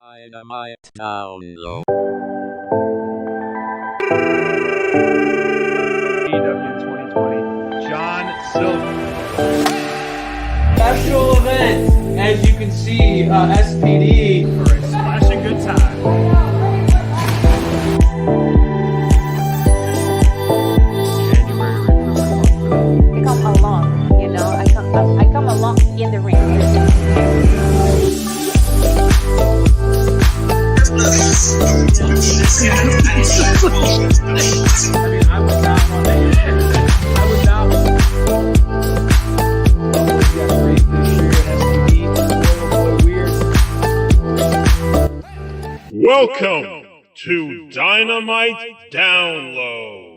Dynamite download. AEW 2020, John Silver. Special event, as you can see, SPD. For a splashing good time. January recruitment month. I come along, I come along in the ring. I mean, I would not want to hear that. I would not want to got great this year at SPD. Welcome to Dynamite Download.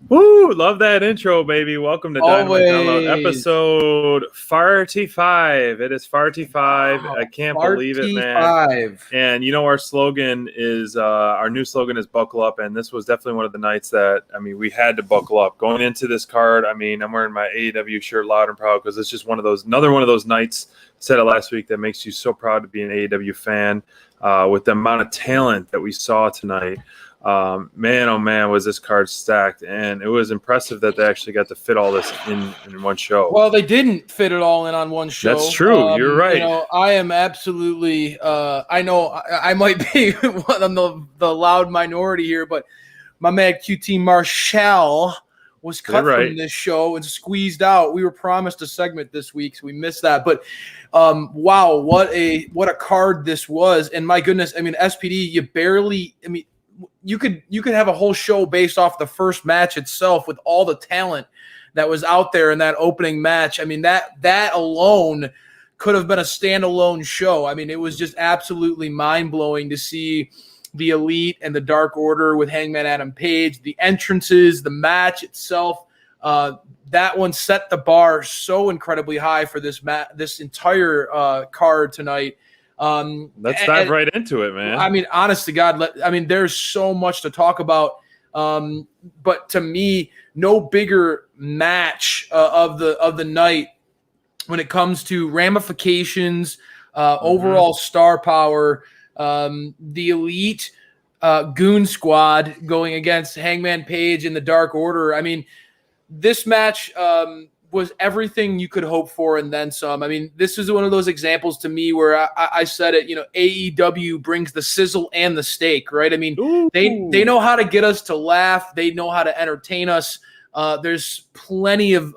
Woo! Love that intro, baby. Welcome to Dynamite Download, Always. episode 45. It is 45. I can't believe it, man. 45. And you know, our slogan is our new slogan is "Buckle Up," and this was definitely one of the nights that we had to buckle up going into this card. I'm wearing my AEW shirt loud and proud because it's just another one of those nights. I said it last week that makes you so proud to be an AEW fan with the amount of talent that we saw tonight. Man, oh man, was this card stacked, and it was impressive that they actually got to fit all this in one show. Well, they didn't fit it all in on one show. That's true. You're right. I am absolutely. I know I might be one of the loud minority here, but my man QT Marshall was cut from this show and squeezed out. We were promised a segment this week, so we missed that. But wow, what a card this was! And my goodness, SPD, you barely. You could have a whole show based off the first match itself with all the talent that was out there in that opening match. That alone could have been a standalone show. It was just absolutely mind-blowing to see the Elite and the Dark Order with Hangman Adam Page, the entrances, the match itself. That one set the bar so incredibly high for this entire card tonight. Let's dive right into it, man. Honest to God, there's so much to talk about. But to me, no bigger match of the night when it comes to ramifications, overall star power, the Elite Goon Squad going against Hangman Page and the Dark Order. This match was everything you could hope for and then some. This is one of those examples to me where I said it, AEW brings the sizzle and the steak, right? They know how to get us to laugh. They know how to entertain us. There's plenty of,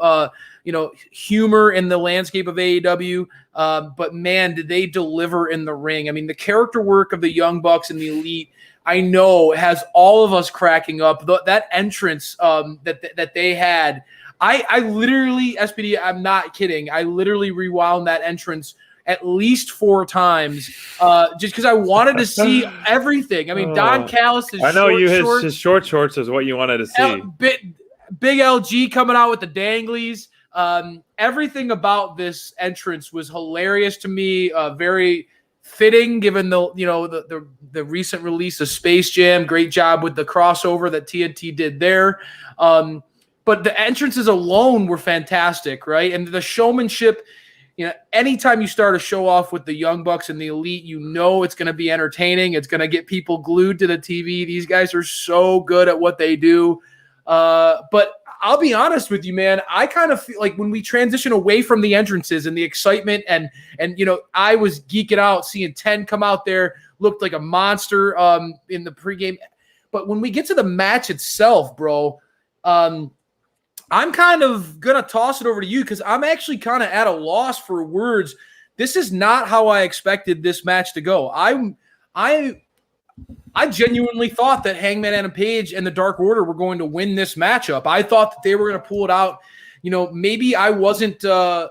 humor in the landscape of AEW. But man, did they deliver in the ring. the character work of the Young Bucks and the Elite, I know, has all of us cracking up. That entrance that they had, I literally, SPD, I'm not kidding. I literally rewound that entrance at least 4 times just because I wanted to see everything. Don Callis' his short shorts is what you wanted to see. Big LG coming out with the danglies. Everything about this entrance was hilarious to me. Very fitting given the recent release of Space Jam. Great job with the crossover that TNT did there. But the entrances alone were fantastic, right? And the showmanship, anytime you start a show off with the Young Bucks and the Elite, it's going to be entertaining. It's going to get people glued to the TV. These guys are so good at what they do. But I'll be honest with you, man. I kind of feel like when we transition away from the entrances and the excitement and I was geeking out seeing 10 come out there, looked like a monster in the pregame. But when we get to the match itself, bro, I'm kind of going to toss it over to you because I'm actually kind of at a loss for words. This is not how I expected this match to go. I genuinely thought that Hangman Adam Page and the Dark Order were going to win this matchup. I thought that they were going to pull it out. Maybe I wasn't I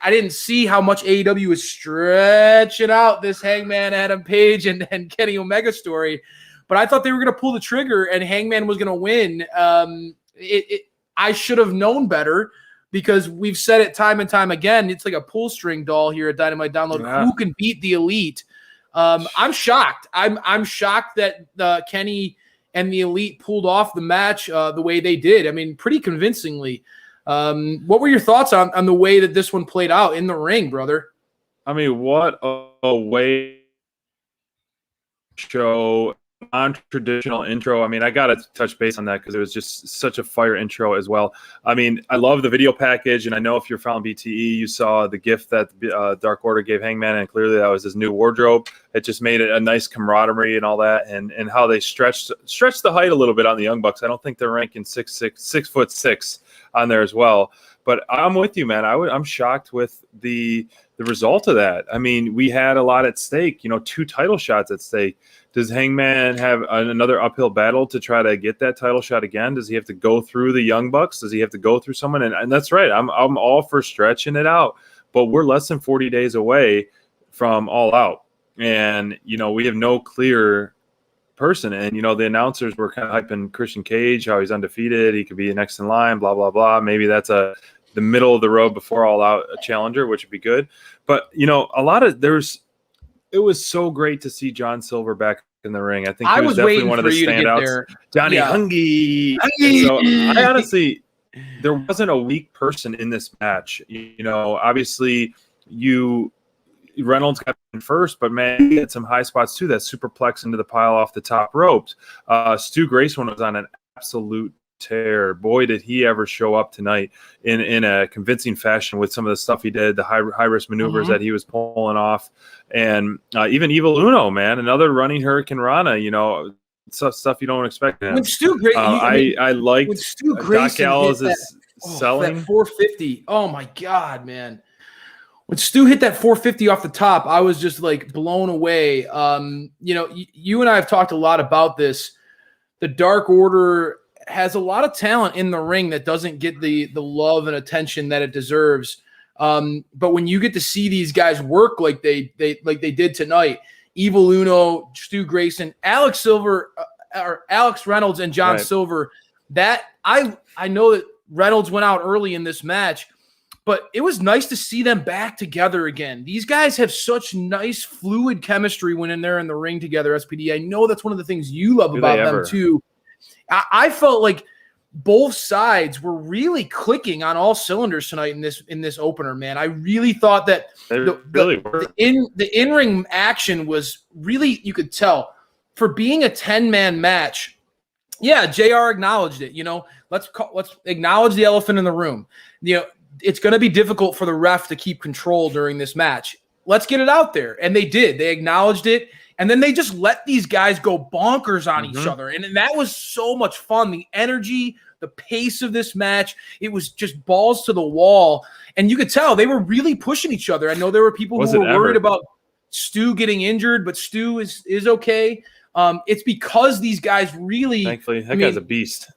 didn't see how much AEW was stretching out this Hangman Adam Page and Kenny Omega story, but I thought they were going to pull the trigger and Hangman was going to win. I should have known better because we've said it time and time again. It's like a pull string doll here at Dynamite Download. Yeah. Who can beat the Elite? I'm shocked. I'm shocked that Kenny and the Elite pulled off the match the way they did. Pretty convincingly. What were your thoughts on the way that this one played out in the ring, brother? What a way show, non-traditional intro. I mean, I got to touch base on that because it was just such a fire intro as well. I mean, I love the video package, and I know if you're following BTE, you saw the gift that Dark Order gave Hangman, and clearly that was his new wardrobe. It just made it a nice camaraderie and all that, and how they stretched the height a little bit on the Young Bucks. I don't think they're ranking 6'6" on there as well. But I'm with you, man. I'm shocked with the result of that. I mean, we had a lot at stake. 2 title shots at stake. Does Hangman have another uphill battle to try to get that title shot again? Does he have to go through the Young Bucks? Does he have to go through someone? And that's right. I'm all for stretching it out. But we're less than 40 days away from All Out. And, we have no clear person. And, the announcers were kind of hyping Christian Cage, how he's undefeated. He could be next in line, blah, blah, blah. Maybe that's the middle of the road before All Out a challenger, which would be good. But, it was so great to see John Silver back in the ring. I think he was definitely one of the standouts. Johnny Hungy. So I honestly, there wasn't a weak person in this match. Obviously Reynolds got in first, but man, he had some high spots too. That superplex into the pile off the top ropes. Stu Grayson was on an absolute tear. Boy, did he ever show up tonight in a convincing fashion with some of the stuff he did, the high risk maneuvers that he was pulling off, and even Evil Uno, man, another running Hurricane Rana. Stuff you don't expect. When Stu Grayson, I liked when Stu Grayson Doc Gallows' selling that 450. Oh my god, man. When Stu hit that 450 off the top, I was just like blown away. You and I have talked a lot about this. The Dark Order has a lot of talent in the ring that doesn't get the love and attention that it deserves. But when you get to see these guys work like they did tonight, Evil Uno, Stu Grayson, Alex Reynolds, and John Silver, that I know that Reynolds went out early in this match, but it was nice to see them back together again. These guys have such nice fluid chemistry when they're in the ring together, SPD. I know that's one of the things you love about them too. I felt like both sides were really clicking on all cylinders tonight in this opener, man. I really thought that the in-ring action was really, you could tell, for being a 10-man match. Yeah, JR acknowledged it. Let's acknowledge the elephant in the room. It's going to be difficult for the ref to keep control during this match. Let's get it out there. And they did. They acknowledged it. And then they just let these guys go bonkers on each other. And that was so much fun. The energy, the pace of this match, it was just balls to the wall. And you could tell they were really pushing each other. I know there were people who were worried about Stu getting injured, but Stu is okay. It's because these guys really – thankfully, that guy's a beast.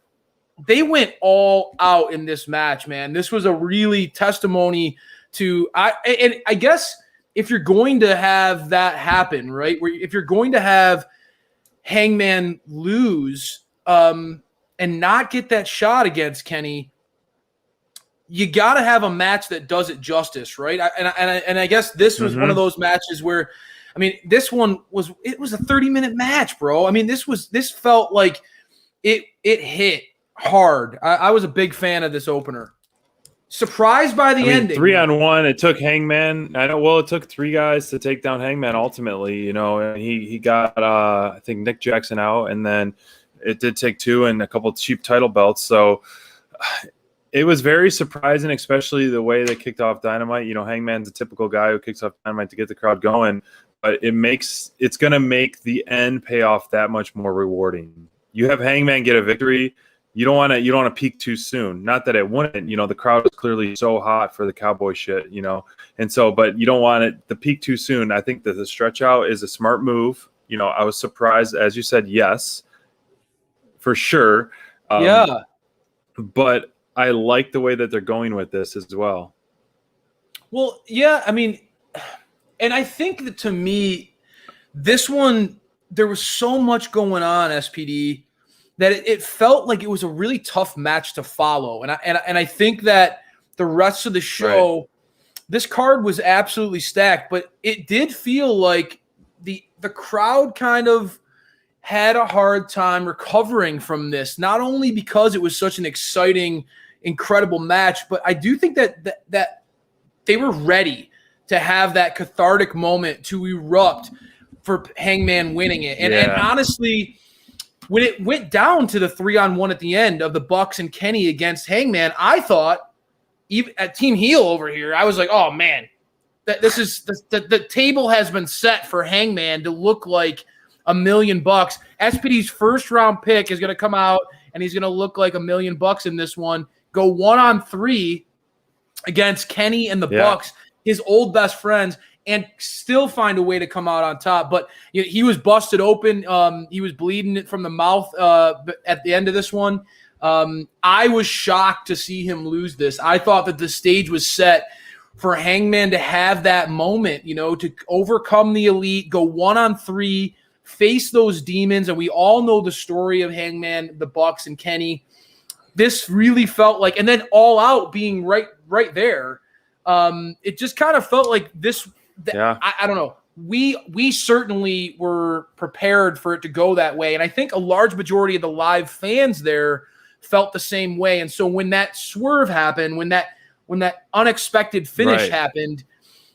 They went all out in this match, man. This was a really testimony to and I guess – if you're going to have that happen, right, if you're going to have Hangman lose and not get that shot against Kenny, you got to have a match that does it justice, right? And I guess this was one of those matches where, I mean, this one was a 30-minute match, bro. I mean, this felt like it hit hard. I was a big fan of this opener. Surprised by the ending. 3-on-1. It took Hangman. I know. Well, it took 3 guys to take down Hangman. Ultimately, and he got I think Nick Jackson out, and then it did take 2 and a couple of cheap title belts. So it was very surprising, especially the way they kicked off Dynamite. Hangman's a typical guy who kicks off Dynamite to get the crowd going, but it's going to make the end payoff that much more rewarding. You have Hangman get a victory. You don't want to peak too soon. Not that it wouldn't, the crowd is clearly so hot for the cowboy shit, and so, but you don't want it to peak too soon. I think that the stretch out is a smart move. I was surprised, as you said, yes, for sure. But I like the way that they're going with this as well. Well, yeah, I mean, and I think that to me, this one, there was so much going on, SPD, that it felt like it was a really tough match to follow. And I think that the rest of the show, this card was absolutely stacked, but it did feel like the crowd kind of had a hard time recovering from this, not only because it was such an exciting, incredible match, but I do think that they were ready to have that cathartic moment to erupt for Hangman winning it. And honestly, when it went down to the 3-on-1 at the end of the Bucks and Kenny against Hangman, I thought, even at Team Heel over here, I was like, oh man, that this is the table has been set for Hangman to look like $1 million. SPD's first round pick is going to come out and he's going to look like $1 million in this one. Go 1-on-3 against Kenny and the Bucks, his old best friends, and still find a way to come out on top. But he was busted open. He was bleeding from the mouth at the end of this one. I was shocked to see him lose this. I thought that the stage was set for Hangman to have that moment, to overcome the Elite, go 1-on-3, face those demons. And we all know the story of Hangman, the Bucks, and Kenny. This really felt like, and then All Out being right there. It just kind of felt like this. I don't know. We certainly were prepared for it to go that way. And I think a large majority of the live fans there felt the same way. And so when that swerve happened, when that unexpected finish happened,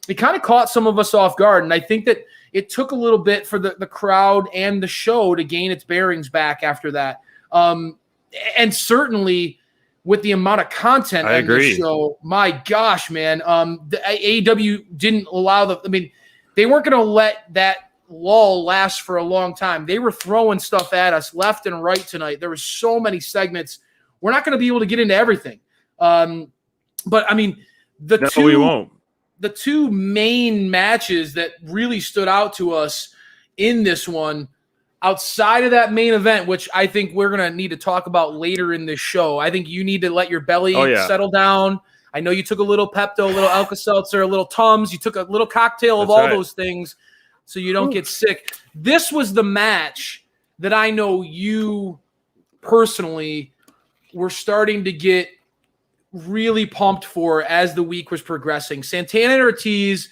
it kind of caught some of us off guard. And I think that it took a little bit for the crowd and the show to gain its bearings back after that. And certainly with the amount of content on the show, my gosh, man, the AEW didn't allow they weren't going to let that lull last for a long time. They were throwing stuff at us left and right tonight. There were so many segments. We're not going to be able to get into everything. But I mean, we won't. The two main matches that really stood out to us in this one, outside of that main event, which I think we're going to need to talk about later in this show. I think you need to let your belly settle down. I know you took a little Pepto, a little Alka-Seltzer, a little Tums. You took a little cocktail of all those things so you don't get sick. This was the match that I know you personally were starting to get really pumped for as the week was progressing. Santana and Ortiz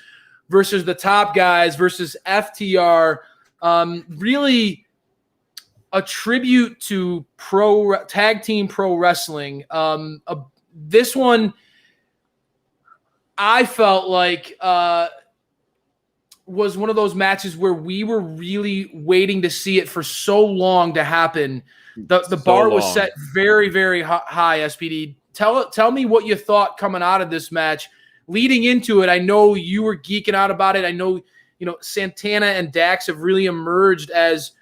versus the top guys versus FTR. Really a tribute to tag team pro wrestling. This one I felt like was one of those matches where we were really waiting to see it for so long to happen. The bar was set very, very high, SPD. Tell me what you thought coming out of this match. Leading into it, I know you were geeking out about it. I know, Santana and Dax have really emerged as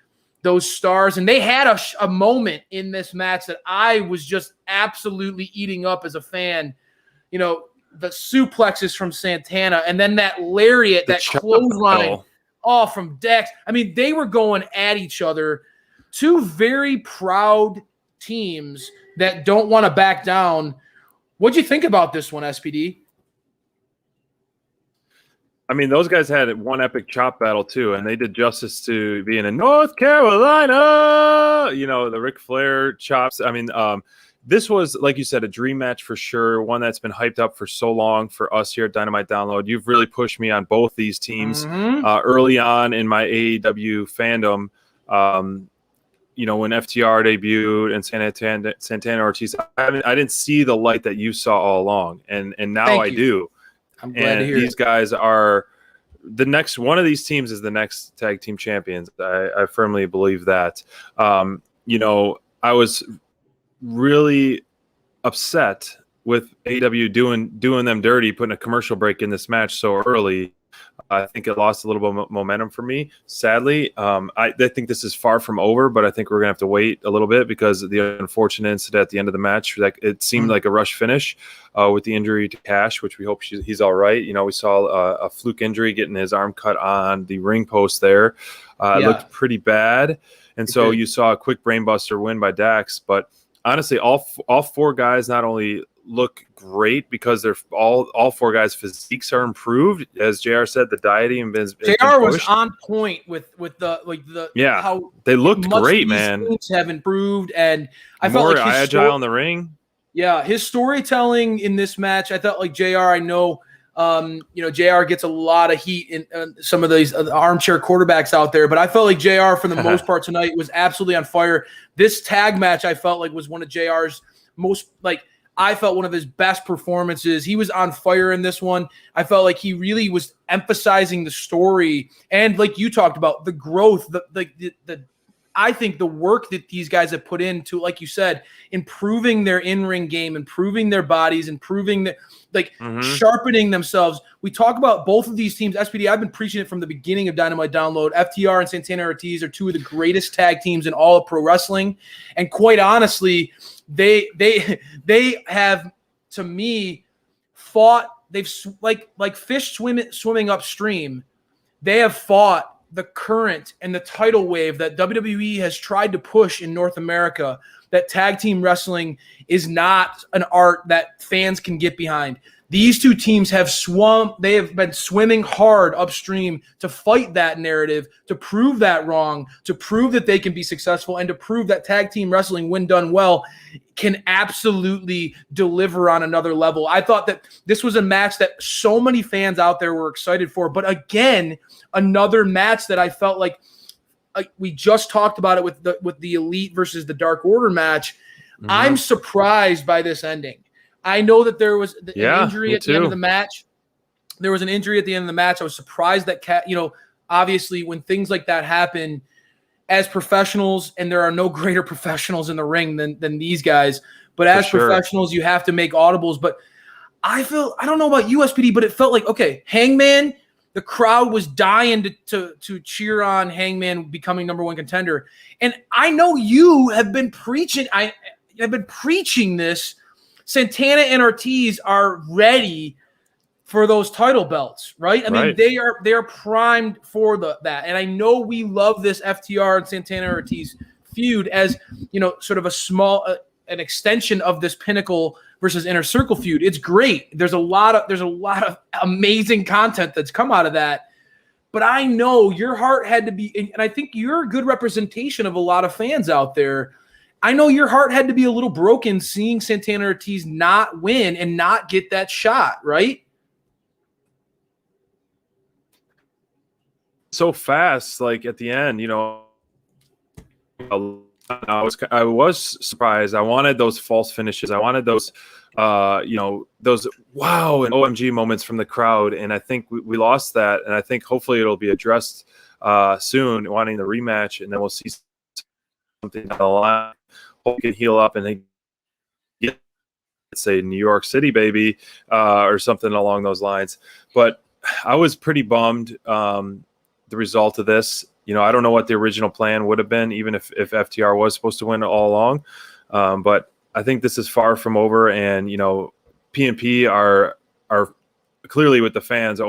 those stars, and they had a moment in this match that I was just absolutely eating up as a fan. The suplexes from Santana, and then that lariat, that clothesline, from Dax. I mean, they were going at each other. Two very proud teams that don't want to back down. What'd you think about this one, SPD? I mean, those guys had one epic chop battle too, and they did justice to being in North Carolina. The Ric Flair chops. I mean, this was, like you said, a dream match for sure. One that's been hyped up for so long for us here at Dynamite Download. You've really pushed me on both these teams early on in my AEW fandom. When FTR debuted and Santana Ortiz, I didn't see the light that you saw all along, and now I do. I'm glad to hear these guys are the next. One of these teams is the next tag team champions. I firmly believe that. I was really upset with AEW doing them dirty, putting a commercial break in this match so early. I think it lost a little bit of momentum for me, sadly. I think this is far from over, but I think we're going to have to wait a little bit because of the unfortunate incident at the end of the match. It seemed like a rush finish with the injury to Cash, which we hope he's all right. We saw a fluke injury, getting his arm cut on the ring post there. It looked pretty bad. And so you saw a quick brainbuster win by Dax. But honestly, all four guys not only look great because they're all four guys' physiques are improved. As JR said, the dieting has been JR was on point with the how they looked great, man. Have improved, and I more felt like agile in the ring. Yeah, his storytelling in this match, I felt like JR. I know, JR gets a lot of heat in some of these armchair quarterbacks out there, but I felt like JR for the most part tonight was absolutely on fire. This tag match, I felt like was one of JR's most I felt one of his best performances. He was on fire in this one. I felt like he really was emphasizing the story and, like you talked about, the growth, the I think the work that these guys have put into, like you said, improving their in-ring game, improving their bodies, improving the sharpening themselves. We talk about both of these teams. SPD, I've been preaching it from the beginning of Dynamite Download. FTR and Santana Ortiz are two of the greatest tag teams in all of pro wrestling. And quite honestly, they have, to me, fought. They've like fish swimming upstream. They have fought the current and the tidal wave that WWE has tried to push in North America, that tag team wrestling is not an art that fans can get behind. These two teams have they have been swimming hard upstream to fight that narrative, to prove that wrong, to prove that they can be successful, and to prove that tag team wrestling, when done well, can absolutely deliver on another level. I thought that this was a match that so many fans out there were excited for, but again, another match that I felt like we just talked about it with the Elite versus the Dark Order match. Mm-hmm. I'm surprised by this ending. I know that there was an injury at the end of the match. There was an injury at the end of the match. I was surprised that obviously when things like that happen as professionals, and there are no greater professionals in the ring than these guys, but as professionals, you have to make audibles. But I don't know about USPD, but it felt like, okay, Hangman, the crowd was dying to cheer on Hangman becoming number one contender. And I know you have been preaching. I have been preaching this. Santana and Ortiz are ready for those title belts, right? I mean, they are primed for that. And I know we love this FTR and Santana Ortiz feud as, sort of a small an extension of this Pinnacle versus Inner Circle feud. It's great. There's a lot of amazing content that's come out of that. But I know your heart had to be, and I think you're a good representation of a lot of fans out there. I know your heart had to be a little broken seeing Santana Ortiz not win and not get that shot, right? So fast, like at the end, I was surprised. I wanted those false finishes. I wanted those, those wow and OMG moments from the crowd, and I think we lost that. And I think hopefully it'll be addressed soon, wanting the rematch, and then we'll see something down the line. Hope can heal up and they get, say, New York City, baby, or something along those lines. But I was pretty bummed the result of this. I don't know what the original plan would have been, even if FTR was supposed to win all along. But I think this is far from over, and PNP are clearly with the fans,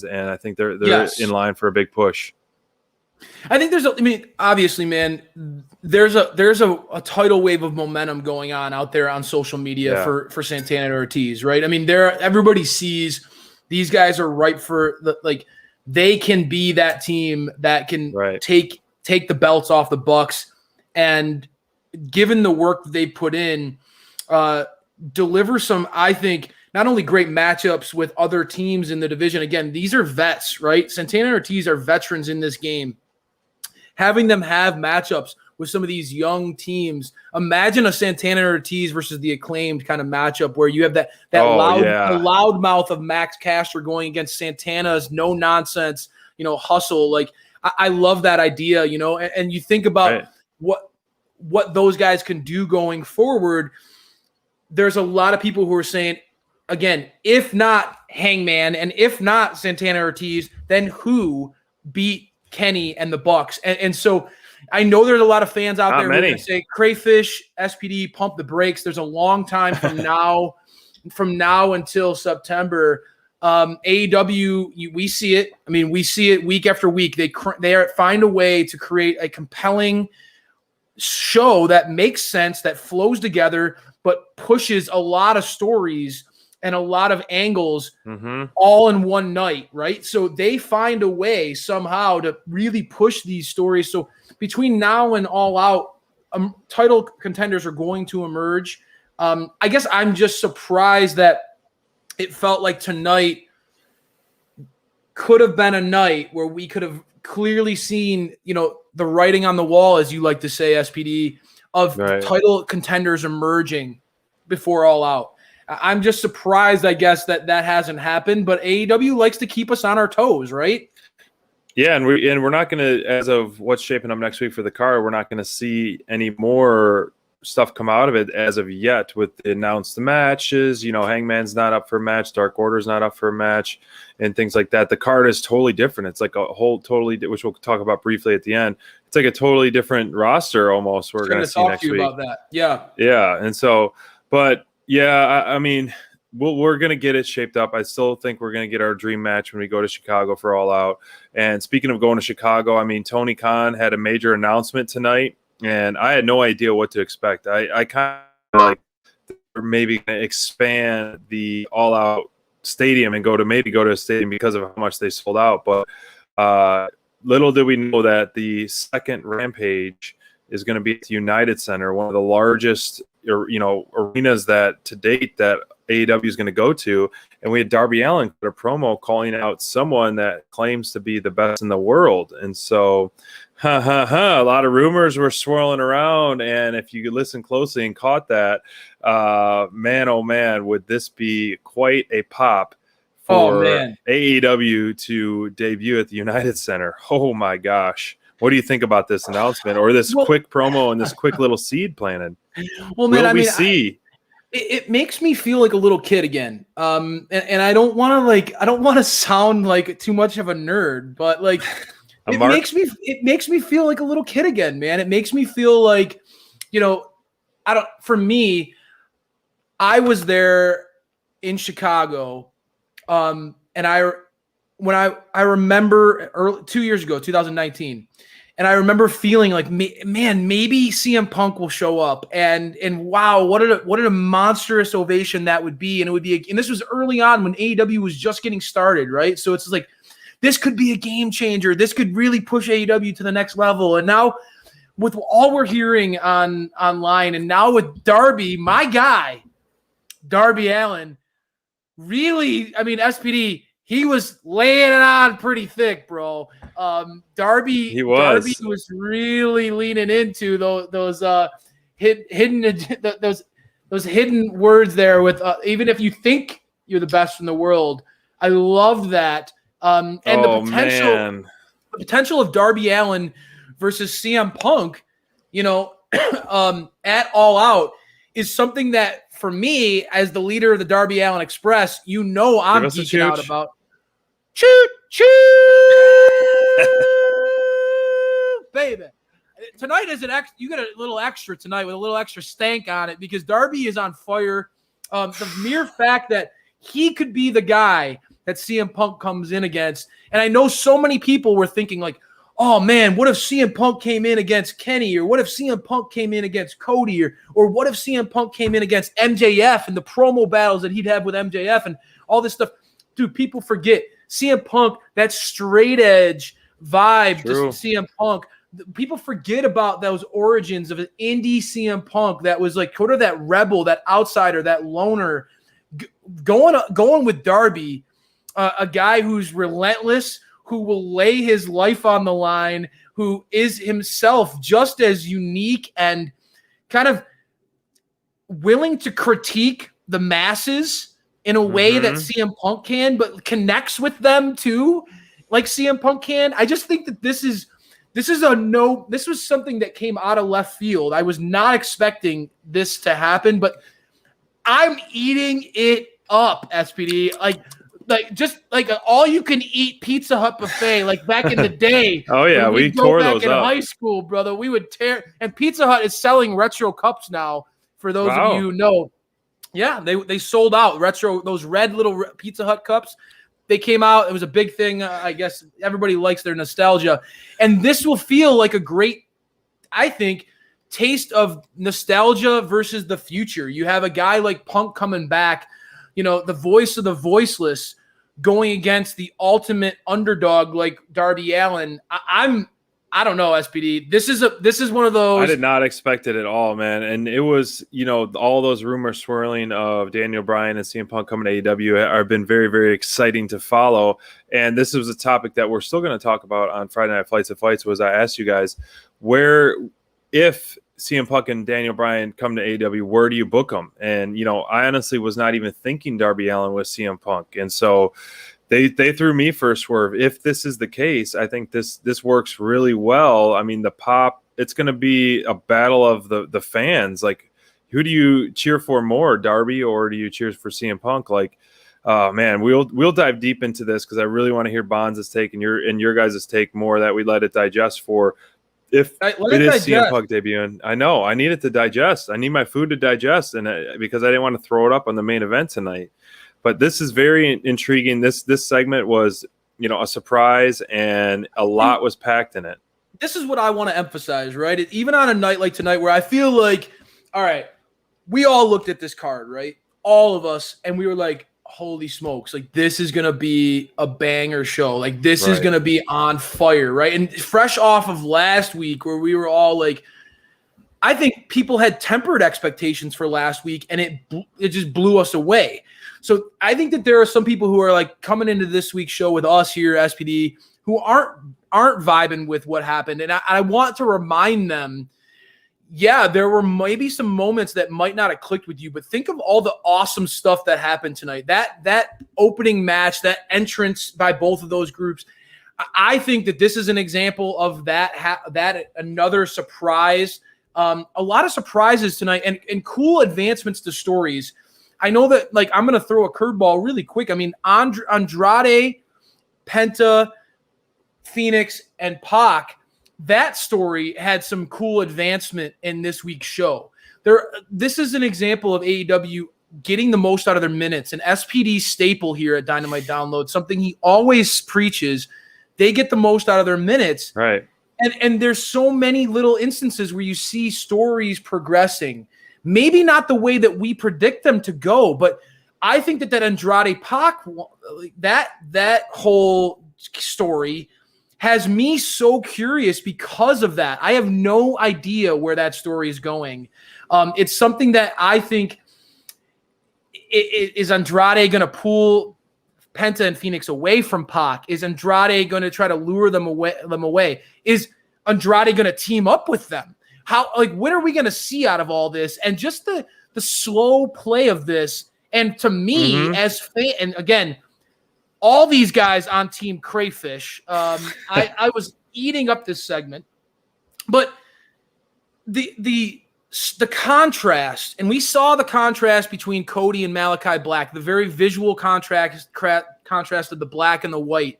and I think they're in line for a big push. I think obviously, man, there's a tidal wave of momentum going on out there on social media for Santana and Ortiz, right? I mean, everybody sees these guys are ripe for they can be that team that can take the belts off the Bucks, and given the work that they put in, deliver some, I think, not only great matchups with other teams in the division. Again, these are vets, right? Santana and Ortiz are veterans in this game. Having them have matchups with some of these young teams. Imagine a Santana and Ortiz versus the Acclaimed kind of matchup where you have the loud mouth of Max Caster going against Santana's no nonsense, hustle. Like I love that idea, and you think about what those guys can do going forward. There's a lot of people who are saying, again, if not Hangman and if not Santana Ortiz, then who beat Kenny and the Bucks? And so I know there's a lot of fans out there who are going to say, Crayfish, SPD, pump the brakes. There's a long time from now until September. AEW, we see it. I mean, we see it week after week. They find a way to create a compelling show that makes sense, that flows together, but pushes a lot of stories and a lot of angles all in one night, right? So they find a way somehow to really push these stories. So between now and All Out, title contenders are going to emerge. I guess I'm just surprised that it felt like tonight could have been a night where we could have clearly seen, the writing on the wall, as you like to say, SPD, of title contenders emerging. before All Out. I'm just surprised, I guess, that hasn't happened. But AEW likes to keep us on our toes, right? Yeah, and we're not going to, as of what's shaping up next week for the card, we're not going to see any more stuff come out of it as of yet with the announced matches. Hangman's not up for a match, Dark Order's not up for a match, and things like that. The card is totally different. It's like a whole which we'll talk about briefly at the end. It's like a totally different roster almost. We're going to see next week about that. Yeah, and so, but yeah, I mean, we're going to get it shaped up. I still think we're going to get our dream match when we go to Chicago for All Out. And speaking of going to Chicago, I mean, Tony Khan had a major announcement tonight, and I had no idea what to expect. I kind of like maybe going to expand the All Out stadium and go to a stadium because of how much they sold out. But little did we know that the second Rampage is going to be at the United Center, one of the largest arenas that to date that AEW is going to go to. And we had Darby Allin put a promo calling out someone that claims to be the best in the world. And so, a lot of rumors were swirling around. And if you listen closely and caught that, man, oh man, would this be quite a pop for AEW to debut at the United Center. Oh my gosh. What do you think about this announcement or this quick promo and this quick little seed planted? Well, man, we see? It makes me feel like a little kid again. And I don't want to sound like too much of a nerd, but like it makes me feel like a little kid again, man. It makes me feel like, for me, I was there in Chicago. And I remember 2 years ago, 2019, and I remember feeling like, man, maybe CM Punk will show up, and wow, what a monstrous ovation that would be, and it would be, and this was early on when AEW was just getting started, right? So it's like this could be a game changer. This could really push AEW to the next level, and now with all we're hearing online, and now with Darby, my guy, Darby Allin. Really, I mean, SPD, he was laying it on pretty thick, bro. Darby was really leaning into those hidden words there with even if you think you're the best in the world. I love that. And the potential of Darby Allin versus CM Punk, at All Out is something that, for me, as the leader of the Darby Allin Express, I'm geeking out about. Choo choo, baby! Tonight is you get a little extra tonight with a little extra stank on it because Darby is on fire. The mere fact that he could be the guy that CM Punk comes in against, and I know so many people were thinking like, oh man, what if CM Punk came in against Kenny, or what if CM Punk came in against Cody, or what if CM Punk came in against MJF and the promo battles that he'd have with MJF and all this stuff. Dude, people forget CM Punk, that straight edge vibe, just CM Punk. People forget about those origins of an indie CM Punk that was like sort of that rebel, that outsider, that loner. Going with Darby, a guy who's relentless, who will lay his life on the line, who is himself just as unique and kind of willing to critique the masses in a way that CM Punk can, but connects with them too, like CM Punk can. I just think that this was something that came out of left field. I was not expecting this to happen, but I'm eating it up, SPD. Like just like an all-you-can-eat Pizza Hut buffet, like back in the day. Oh yeah, we tore those up in high school, brother. We would tear. And Pizza Hut is selling retro cups now. For those of you who know, yeah, they sold out retro, those red little Pizza Hut cups. They came out. It was a big thing. I guess everybody likes their nostalgia, and this will feel like a great, I think, taste of nostalgia versus the future. You have a guy like Punk coming back. The voice of the voiceless going against the ultimate underdog like Darby Allin. I don't know, SPD. This is one of those. I did not expect it at all, man. And it was, all those rumors swirling of Daniel Bryan and CM Punk coming to AEW have been very, very exciting to follow. And this was a topic that we're still going to talk about on Friday Night Fights. Was I asked you guys, where if CM Punk and Daniel Bryan come to AEW, where do you book them? And, I honestly was not even thinking Darby Allin was CM Punk. And so they threw me for a swerve. If this is the case, I think this works really well. I mean, the pop, it's going to be a battle of the fans. Like, who do you cheer for more, Darby, or do you cheer for CM Punk? Like, man, we'll dive deep into this because I really want to hear Bonds' take and your guys' take more that we let it digest for. If it is CM Punk debuting, I know I need it to digest. I need my food to digest, and because I didn't want to throw it up on the main event tonight. But this is very intriguing. This segment was, a surprise, and a lot was packed in it. This is what I want to emphasize, right? Even on a night like tonight, where I feel like, all right, we all looked at this card, right? All of us, and we were like, holy smokes, like this is going to be a banger show. Like this is going to be on fire, right? And fresh off of last week where we were all like, I think people had tempered expectations for last week and it just blew us away. So I think that there are some people who are like coming into this week's show with us here at SPD who aren't vibing with what happened. And I want to remind them, yeah, there were maybe some moments that might not have clicked with you, but think of all the awesome stuff that happened tonight. That opening match, that entrance by both of those groups. I think that this is an example of that another surprise. A lot of surprises tonight and cool advancements to stories. I know that, like, I'm going to throw a curveball really quick. I mean, Andrade, Penta, Phoenix, and Pac, that story had some cool advancement in this week's show. This is an example of AEW getting the most out of their minutes. An SPD staple here at Dynamite Download, something he always preaches. They get the most out of their minutes. Right. And there's so many little instances where you see stories progressing. Maybe not the way that we predict them to go, but I think that Andrade Pac, that whole story has me so curious because of that. I have no idea where that story is going. It's something that I think is Andrade going to pull Penta and Phoenix away from Pac? Is Andrade going to try to lure them away? Is Andrade going to team up with them? What are we going to see out of all this? And just the slow play of this. And to me, and again, all these guys on Team Crayfish, I was eating up this segment, but the contrast, and we saw the contrast between Cody and Malachi Black, the very visual contrast of the black and the white.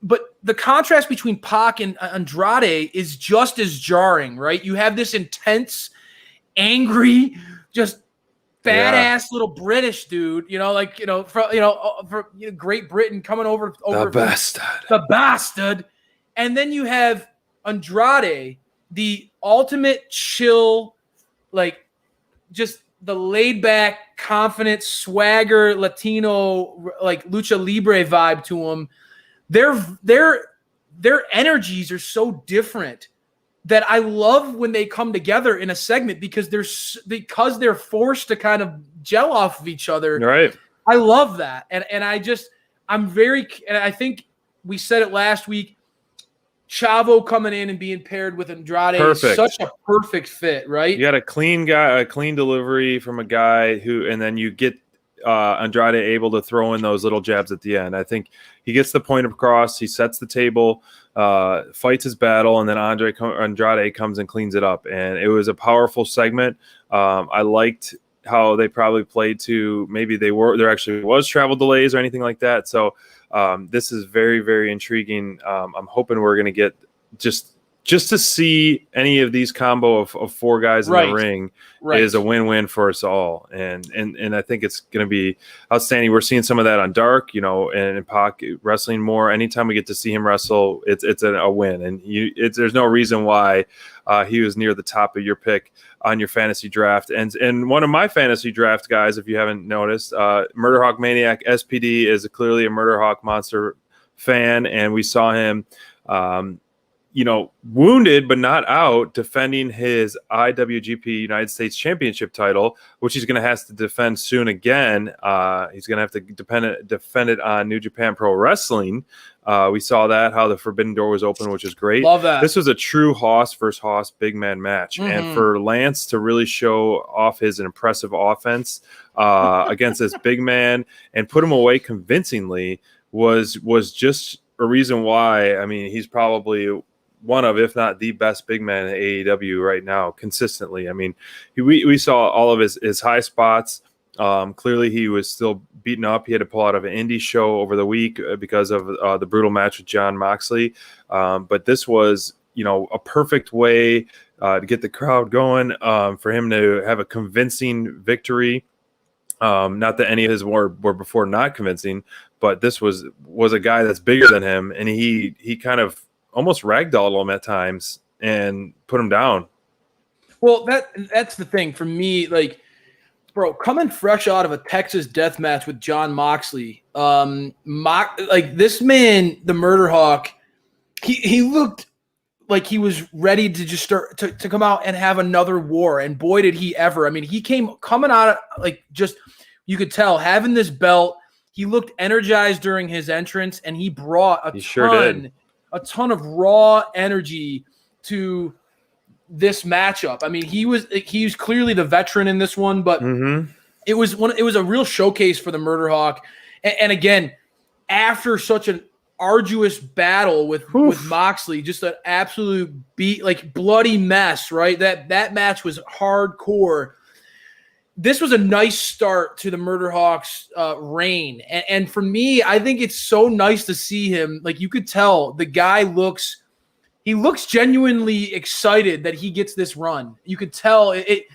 But the contrast between Pac and Andrade is just as jarring, right? You have this intense, angry, just badass little British dude, for Great Britain coming over the bastard. And then you have Andrade, the ultimate chill, like just the laid back, confident, swagger Latino, like lucha libre vibe to him. Their energies are so different that I love when they come together in a segment because they're forced to kind of gel off of each other. Right. I love that. And I think we said it last week, Chavo coming in and being paired with Andrade is such a perfect fit, right? You got a clean guy, a clean delivery from a guy and then you get Andrade able to throw in those little jabs at the end. I think he gets the point across. He sets the table, fights his battle, and then Andrade comes and cleans it up. And it was a powerful segment. I liked how they probably played to maybe there actually was travel delays or anything like that. So this is very, very intriguing. I'm hoping we're going to get just to see any of these combo of four guys in the ring is a win-win for us all. And I think it's going to be outstanding. We're seeing some of that on Dark, and Pac wrestling more. Anytime we get to see him wrestle, it's a win. And there's no reason why he was near the top of your pick on your fantasy draft. And one of my fantasy draft guys, if you haven't noticed, Murder Hawk Maniac SPD is clearly a Murder Hawk Monster fan. And we saw him, wounded but not out, defending his IWGP United States Championship title, which he's going to have to defend soon again. He's going to have to defend it on New Japan Pro Wrestling. We saw that, how the Forbidden Door was open, which is great. Love that. This was a true Hoss versus Hoss big man match. Mm-hmm. And for Lance to really show off his impressive offense against this big man and put him away convincingly was just a reason why. I mean, he's probably one of, if not the best big man in AEW right now, consistently. I mean, we saw all of his high spots. Clearly, he was still beaten up. He had to pull out of an indie show over the week because of the brutal match with Jon Moxley. But this was, a perfect way to get the crowd going, for him to have a convincing victory. Not that any of his were before not convincing, but this was a guy that's bigger than him, and he kind of almost ragdolled him at times and put him down. Well, that's the thing for me. Like, bro, coming fresh out of a Texas death match with Jon Moxley, like this man, the Murder Hawk, he looked like he was ready to just start to come out and have another war. And boy, did he ever. I mean, he coming out of, like, just, you could tell, having this belt, he looked energized during his entrance, and he brought a ton of raw energy to this matchup. I mean, he was clearly the veteran in this one, but it was a real showcase for the Murder Hawk. And again, after such an arduous battle with Moxley, just an absolute bloody mess, right? That match was hardcore. This was a nice start to the Murder Hawk's reign. And for me, I think it's so nice to see him. Like, you could tell the guy looks genuinely excited that he gets this run. You could tell it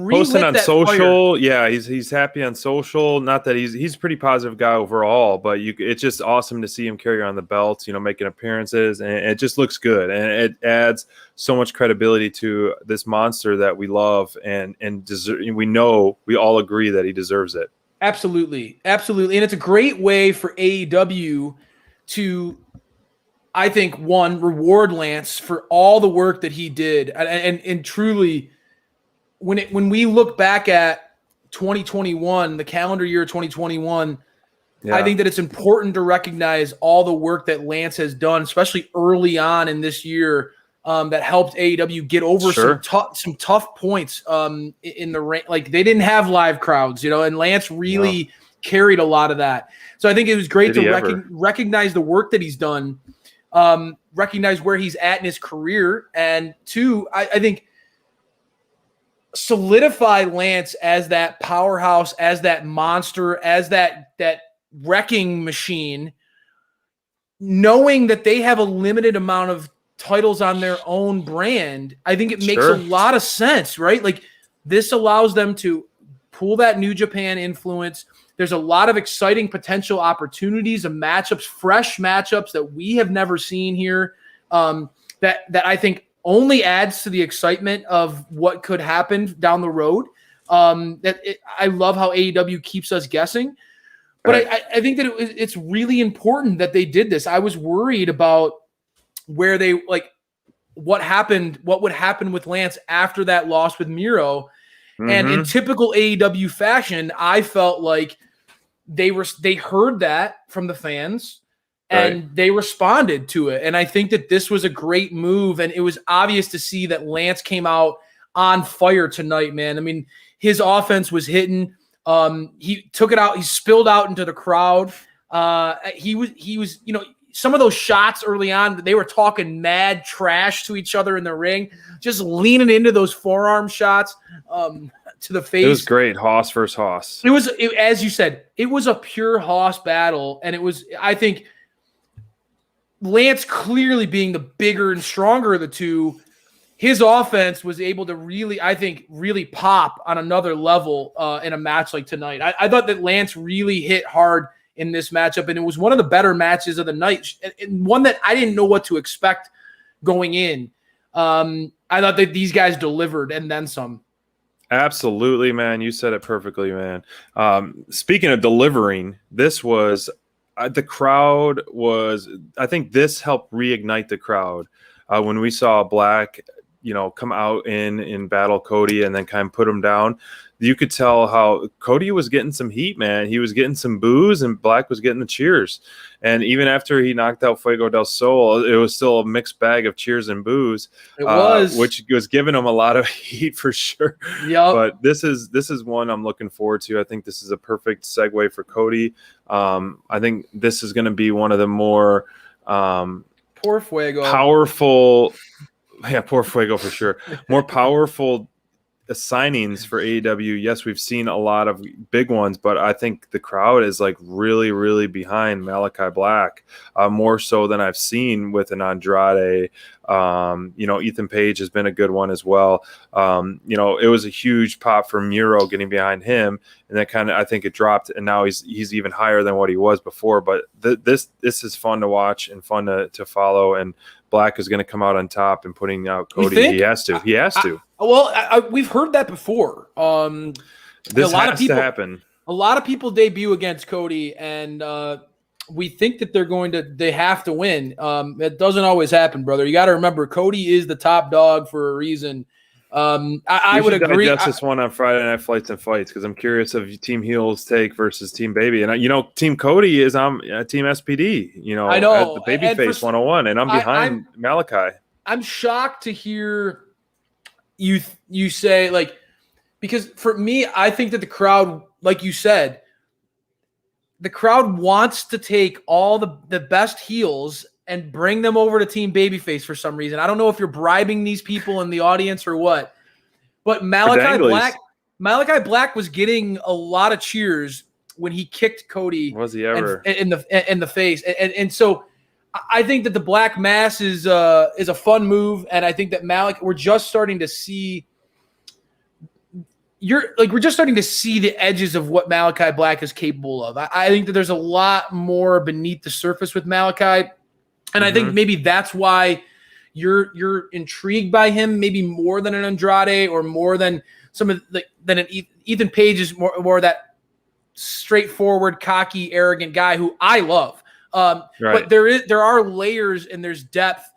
posting on that social. fire. Yeah, he's happy on social. Not that he's a pretty positive guy overall, but it's just awesome to see him carry on the belts, making appearances, and it just looks good, and it adds so much credibility to this monster that we love and we know, we all agree that he deserves it. Absolutely, and it's a great way for AEW to, I think, one, reward Lance for all the work that he did, and truly, when we look back at 2021, the calendar year 2021, I think that it's important to recognize all the work that Lance has done, especially early on in this year, that helped AEW get over some tough points in the ring. Like, they didn't have live crowds, and Lance really carried a lot of that. So I think it was great to recognize the work that he's done. Recognize where he's at in his career, and two, I think solidify Lance as that powerhouse, as that monster, as that wrecking machine, knowing that they have a limited amount of titles on their own brand. I think it makes a lot of sense, right? Like, this allows them to pull that New Japan influence. There's a lot of exciting potential opportunities of matchups, fresh matchups that we have never seen here, that I think only adds to the excitement of what could happen down the road. I love how AEW keeps us guessing, but I think that it's really important that they did this. I was worried about where what would happen with Lance after that loss with Miro. And in typical AEW fashion, I felt like they heard that from the fans and they responded to it. And I think that this was a great move. And it was obvious to see that Lance came out on fire tonight, man. I mean, his offense was hitting. He took it out. He spilled out into the crowd. He was, some of those shots early on, they were talking mad trash to each other in the ring, just leaning into those forearm shots to the face. It was great. Hoss versus Hoss. It was, as you said, it was a pure Hoss battle. And it was, I think, Lance clearly being the bigger and stronger of the two, his offense was able to really pop on another level in a match like tonight. I thought that Lance really hit hard in this matchup, and it was one of the better matches of the night, and one that I didn't know what to expect going in. I thought that these guys delivered and then some. Absolutely, man. You said it perfectly, man. Speaking of delivering, this was the crowd was. I think this helped reignite the crowd when we saw Black, come out in battle Cody and then kind of put him down. You could tell how Cody was getting some heat, man. He was getting some boos, and Black was getting the cheers. And even after he knocked out Fuego del Sol, it was still a mixed bag of cheers and boos. It was, which was giving him a lot of heat for sure. Yeah. But this is one I'm looking forward to. I think this is a perfect segue for Cody. I think this is going to be one of the more poor Fuego powerful. Yeah, poor Fuego for sure. More powerful signings for AEW. Yes, we've seen a lot of big ones, but I think the crowd is like really, really behind Malachi Black, more so than I've seen with an Andrade. Ethan Page has been a good one as well. It was a huge pop for Miro getting behind him, and then kind of I think it dropped, and now he's even higher than what he was before. But this is fun to watch and fun to follow, and Black is going to come out on top and putting out Cody. He has to. We've heard that before. This has to happen. A lot of people debut against Cody, and we think that they have to win. That doesn't always happen, brother. You got to remember, Cody is the top dog for a reason. I would agree. Digest this one on Friday Night Flights and Fights because I'm curious of Team Heels take versus Team Baby, and Team Cody is on Team SPD. I know the Babyface 101, and I'm behind Malachi. I'm shocked to hear you say because for me, I think that the crowd, like you said, the crowd wants to take all the best heels and bring them over to Team Babyface for some reason. I don't know if you're bribing these people in the audience or what, but Malachi Black was getting a lot of cheers when he kicked Cody. Was he ever in the face? And so I think that the Black Mass is a fun move, and I think that we're just starting to see. We're just starting to see the edges of what Malachi Black is capable of. I think that there's a lot more beneath the surface with Malachi. And I think maybe that's why you're intrigued by him, maybe more than an Andrade or more than than an Ethan Page is more that straightforward, cocky, arrogant guy who I love. Right. But there are layers and there's depth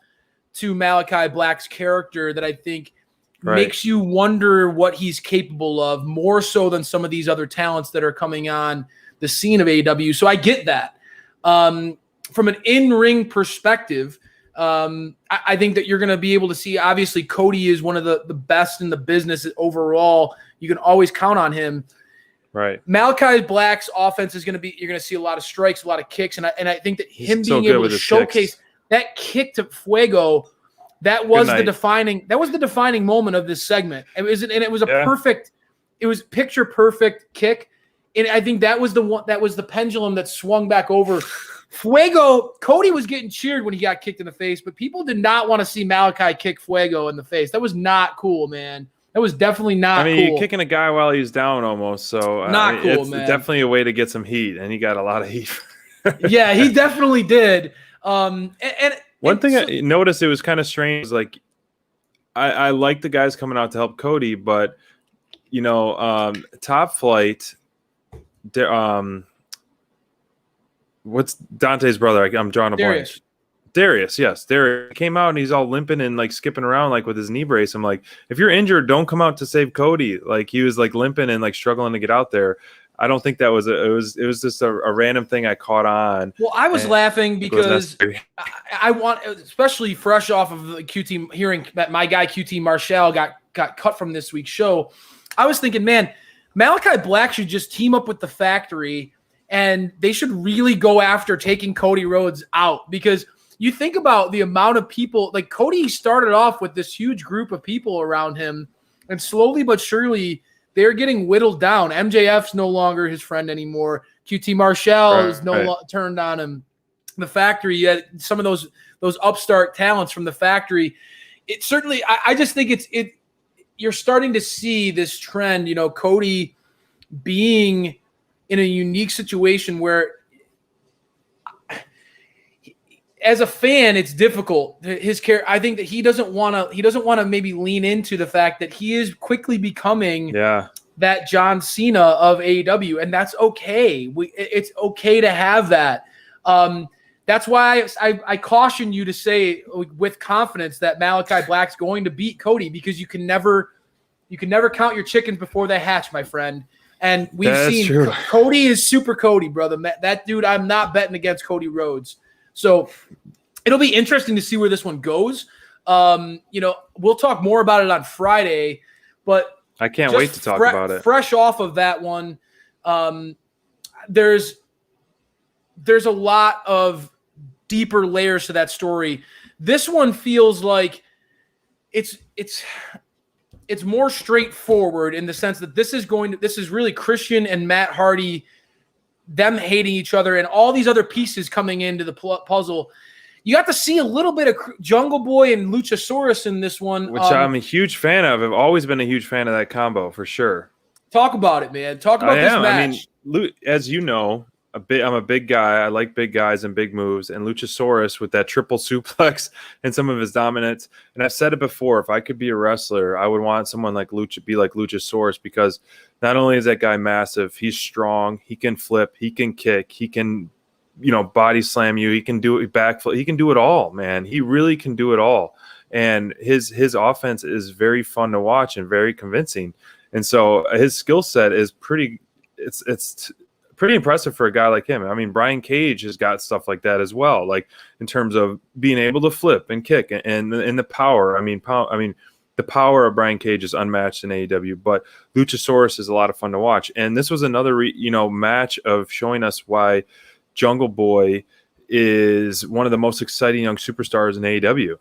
to Malachi Black's character that I think makes you wonder what he's capable of more so than some of these other talents that are coming on the scene of AEW. So I get that. From an in-ring perspective, I think that you're going to be able to see, obviously, Cody is one of the best in the business overall. You can always count on him. Right. Malachi Black's offense is going to you're going to see a lot of strikes, a lot of kicks. And I think that him being able to showcase kicks. That kick to Fuego, that was the defining moment of this segment. It was a picture perfect kick. And I think that was the pendulum that swung back over. Fuego, Cody was getting cheered when he got kicked in the face, but people did not want to see Malachi kick Fuego in the face. That was not cool, man. That was definitely not cool. You're kicking a guy while he's down almost, so not cool, it's man. Definitely a way to get some heat, and he got a lot of heat. Yeah, he definitely did. One thing I noticed, it was kind of strange. Like, I like the guys coming out to help Cody, but Top Flight, what's Dante's brother? I'm drawing a blank. Darius, yes. Darius came out and he's all limping and like skipping around like with his knee brace. I'm like, if you're injured, don't come out to save Cody. Like he was like limping and like struggling to get out there. I don't think that was it was just a random thing I caught on. Well, I was laughing because I want, especially fresh off of the QT, hearing that my guy QT Marshall got cut from this week's show. I was thinking, man, Malachi Black should just team up with the Factory and they should really go after taking Cody Rhodes out, because you think about the amount of people, like Cody started off with this huge group of people around him, and slowly but surely they're getting whittled down. MJF's no longer his friend anymore. QT Marshall is turned on him. The Factory, you had some of those upstart talents from the Factory. It certainly, I just think you're starting to see this trend, Cody being in a unique situation where, as a fan, it's difficult. His care, I think that he doesn't want to maybe lean into the fact that he is quickly becoming that John Cena of AEW, and that's okay. It's okay to have that. That's why I caution you to say with confidence that Malachi Black's going to beat Cody, because you can never count your chickens before they hatch, my friend. And we've seen Cody is super Cody, brother. That dude, I'm not betting against Cody Rhodes. So it'll be interesting to see where this one goes. We'll talk more about it on Friday, but I can't wait to talk about it. Fresh off of that one, there's a lot of deeper layers to that story. This one feels like it's more straightforward in the sense that this is really Christian and Matt Hardy, them hating each other, and all these other pieces coming into the puzzle. You got to see a little bit of Jungle Boy and Luchasaurus in this one, which I'm a huge fan of. I've always been a huge fan of that combo for sure. Talk about it, man. Talk about this match. I mean, as you know, I'm a big guy. I like big guys and big moves. And Luchasaurus with that triple suplex and some of his dominance. And I've said it before, if I could be a wrestler, I would want someone like Luchasaurus, because not only is that guy massive, he's strong, he can flip, he can kick, he can, body slam you, he can do it backflip, he can do it all, man. He really can do it all. And his offense is very fun to watch and very convincing. And so his skill set is pretty impressive for a guy like him. I mean, Brian Cage has got stuff like that as well, like in terms of being able to flip and kick and the power. I mean, the power of Brian Cage is unmatched in AEW, but Luchasaurus is a lot of fun to watch. And this was another, match of showing us why Jungle Boy is one of the most exciting young superstars in AEW.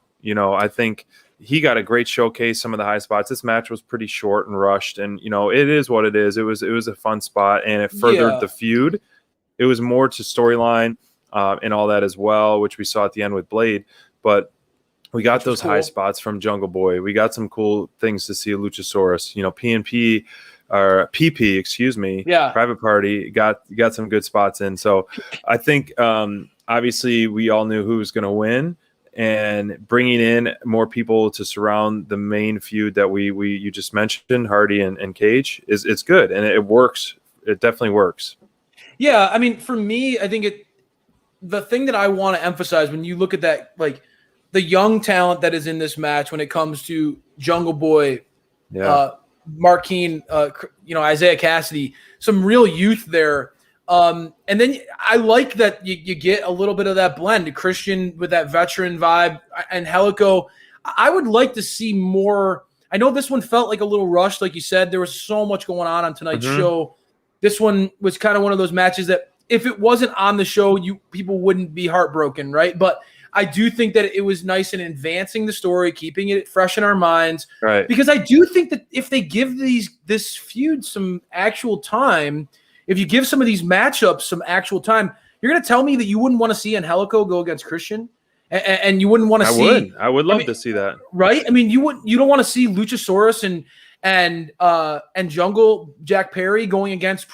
I think he got a great showcase, some of the high spots. This match was pretty short and rushed, and it is what it is. It was a fun spot, and it furthered the feud. It was more to storyline and all that as well, which we saw at the end with Blade. But we got those high spots from Jungle Boy. We got some cool things to see Luchasaurus. PNP or PP, excuse me. Yeah. Private Party got some good spots in. So I think obviously we all knew who was going to win. And bringing in more people to surround the main feud that you just mentioned, Hardy and Cage, it's good, and it works. It definitely works. Yeah, I mean, for me, I think the thing that I want to emphasize when you look at that, like the young talent that is in this match, when it comes to Jungle Boy, Marquine, Isaiah Cassidy, some real youth there. And then I like that you get a little bit of that blend, Christian with that veteran vibe, and Helico. I would like to see more. I know this one felt like a little rushed, like you said. There was so much going on tonight's show. This one was kind of one of those matches that if it wasn't on the show, people wouldn't be heartbroken, right? But I do think that it was nice in advancing the story, keeping it fresh in our minds. Right. Because I do think that if they give this feud some actual time, if you give some of these matchups some actual time, you're going to tell me that you wouldn't want to see Angelico go against Christian, and you wouldn't want to see. I would love to see that, right? I mean, you don't want to see Luchasaurus and Jungle Jack Perry going against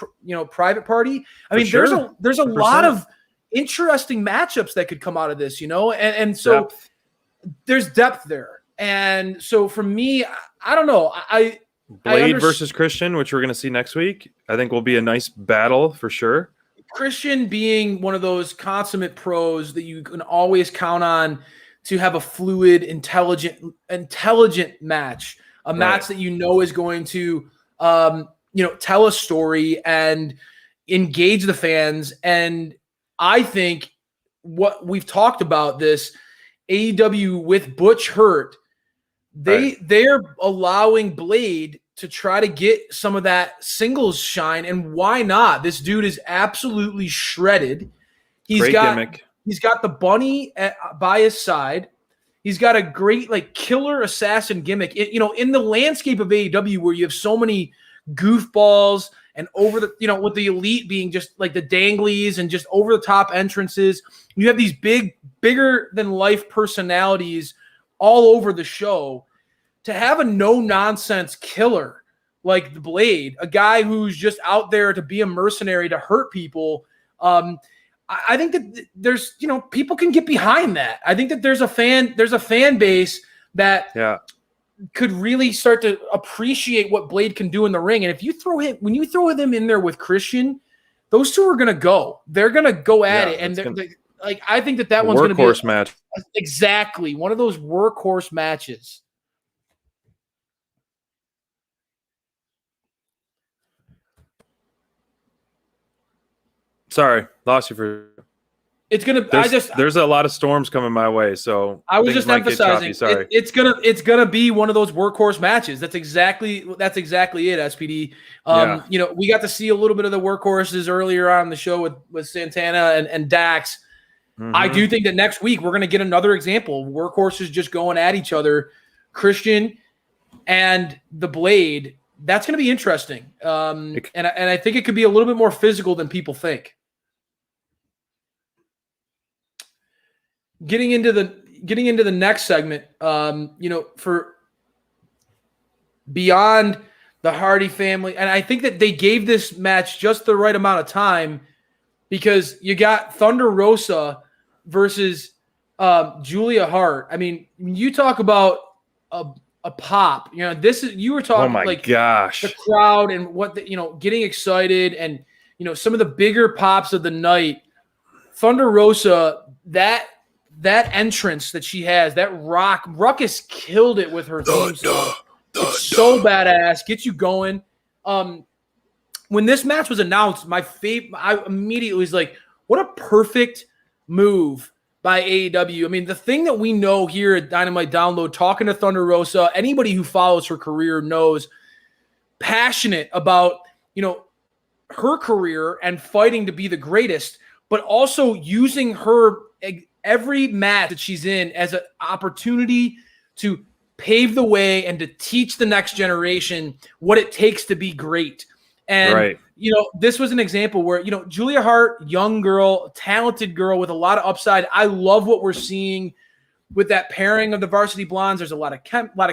Private Party. I mean, there's a lot of interesting matchups that could come out of this, and so there's depth there. And so for me, I don't know. Blade versus Christian, which we're going to see next week, I think will be a nice battle for sure. Christian being one of those consummate pros that you can always count on to have a fluid, intelligent match, match that is going to tell a story and engage the fans. And I think what we've talked about this AEW with Butch Hurt, they're allowing Blade to try to get some of that singles shine, and why not? This dude is absolutely shredded. Great gimmick. He's got the bunny by his side. He's got a great killer assassin gimmick. In the landscape of AEW where you have so many goofballs and over the with the Elite being just like the danglies and just over the top entrances, you have these bigger than life personalities all over the show. To have a no-nonsense killer like the Blade, a guy who's just out there to be a mercenary to hurt people, I think that there's people can get behind that. I think that there's a fan base that could really start to appreciate what Blade can do in the ring. And when you throw him in there with Christian, those two are going to go. They're going to go at it, and like I think that one's going to be workhorse match. Exactly, one of those workhorse matches. Sorry, lost you for. It's gonna. There's a lot of storms coming my way, so I was things just might get choppy. emphasizing. Sorry. It's gonna be one of those workhorse matches. That's exactly it. SPD. Yeah. You know, we got to see a little bit of the workhorses earlier on in the show with Santana and Dax. Mm-hmm. I do think that next week we're going to get another example. Workhorses just going at each other. Christian and the Blade. That's going to be interesting. And I think it could be a little bit more physical than people think. Getting into the next segment, you know, for beyond the Hardy family, and I think that they gave this match just the right amount of time because you got Thunder Rosa versus Julia Hart. I mean, when you talk about a pop, you know, you were talking gosh, the crowd and what you know, getting excited and you know some of the bigger pops of the night. Thunder Rosa, that entrance that she has, that Ruckus killed it with her theme song. It's so badass, gets you going. When this match was announced, I immediately was like, what a perfect move by AEW. I mean, the thing that we know here at Dynamite Download, talking to Thunder Rosa, anybody who follows her career knows, passionate about, you know, her career and fighting to be the greatest, but also using her every match that she's in as an opportunity to pave the way and to teach the next generation what it takes to be great. And, you know, this was an example where, you know, Julia Hart, young girl, talented girl with a lot of upside. I love what we're seeing with that pairing of the Varsity Blondes. There's a lot of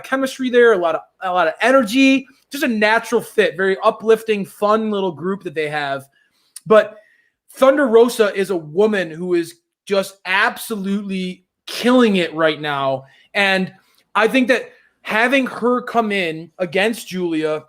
chemistry there, a lot of energy, just a natural fit, very uplifting, fun little group that they have. But Thunder Rosa is a woman who is just absolutely killing it right now. And I think that having her come in against Julia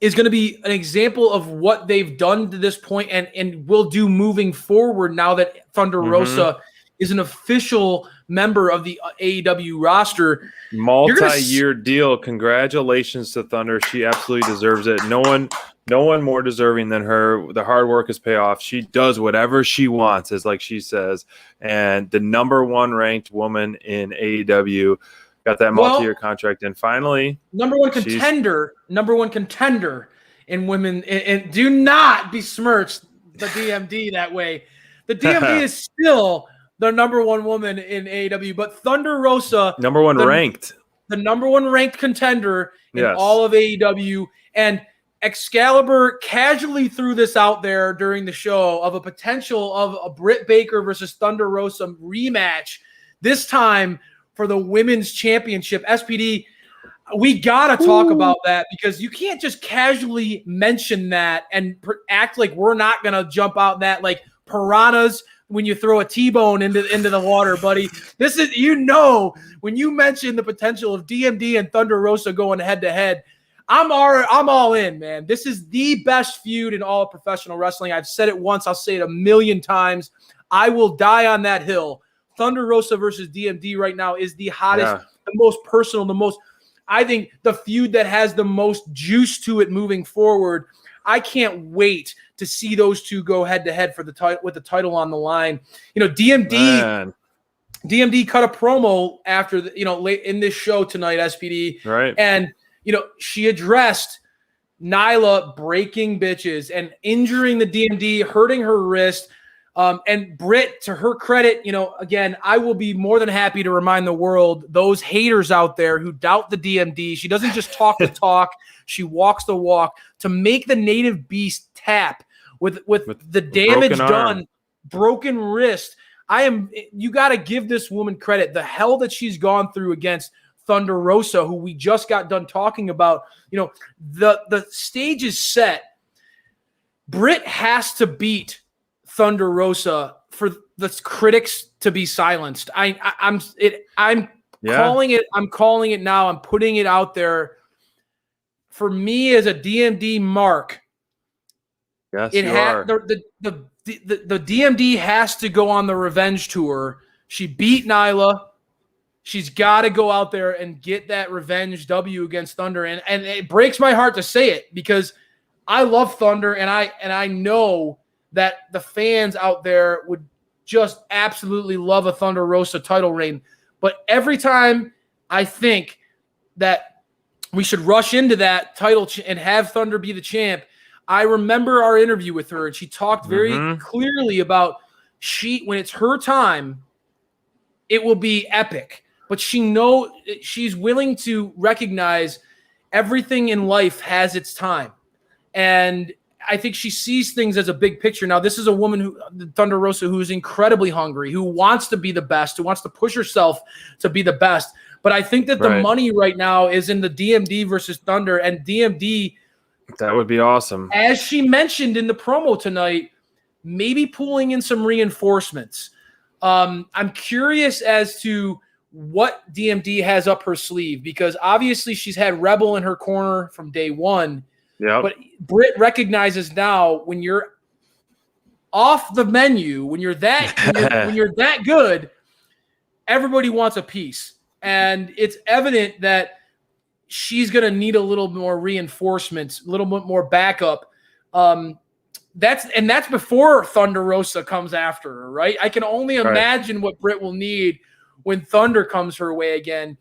is going to be an example of what they've done to this point and will do moving forward now that Thunder Rosa is an official member of the AEW roster. Multi-year deal. Congratulations to Thunder. She absolutely deserves it. No one more deserving than her. The hard work is pay off. She does whatever she wants, as like she says. And the number one ranked woman in AEW got that multi-year contract. And finally, number one contender in women. And do not besmirch the DMD that way. The DMD is still the number one woman in AEW, but Thunder Rosa, the number one ranked contender in all of AEW. And Excalibur casually threw this out there during the show of a potential of a Britt Baker versus Thunder Rosa rematch, this time for the women's championship. SPD, we got to talk about that because you can't just casually mention that and act like we're not going to jump out that like piranhas when you throw a T-bone into the water, buddy. This is, you know, when you mention the potential of DMD and Thunder Rosa going head-to-head, I'm all in, man. This is the best feud in all of professional wrestling. I've said it once. I'll say it a million times. I will die on that hill. Thunder Rosa versus DMD right now is the hottest, the most personal, I think the feud that has the most juice to it moving forward. I can't wait to see those two go head-to-head for the title with the title on the line. You know, DMD cut a promo after late in this show tonight, SPD. Right. And you know, she addressed Nyla breaking bitches and injuring the DMD, hurting her wrist. And Britt, to her credit, you know, again, I will be more than happy to remind the world, those haters out there who doubt the DMD, she doesn't just talk the talk, she walks the walk. To make the native beast tap with the damage done, broken wrist. You got to give this woman credit. The hell that she's gone through against Thunder Rosa, who we just got done talking about. You know, the stage is set. Britt has to beat Thunder Rosa for the critics to be silenced. I'm calling it. I'm calling it now. I'm putting it out there. For me as a DMD mark, yes, it had the the DMD has to go on the revenge tour. She beat Nyla. She's got to go out there and get that revenge W against Thunder. And it breaks my heart to say it because I love Thunder, and I know that the fans out there would just absolutely love a Thunder Rosa title reign. But every time I think that we should rush into that title and have Thunder be the champ, I remember our interview with her, and she talked very clearly about when it's her time, it will be epic. But she's willing to recognize everything in life has its time. And I think she sees things as a big picture. Now, this is a woman, Thunder Rosa, who is incredibly hungry, who wants to be the best, who wants to push herself to be the best. But I think that the money right now is in the DMD versus Thunder, and DMD. That would be awesome. As she mentioned in the promo tonight, maybe pulling in some reinforcements. I'm curious as to what DMD has up her sleeve, because obviously she's had Rebel in her corner from day one. Yeah. But Britt recognizes now when you're off the menu, when you're that good, everybody wants a piece. And it's evident that she's going to need a little more reinforcements, a little bit more backup. That's before Thunder Rosa comes after her, right? I can only imagine what Britt will need when Thunder comes her way again.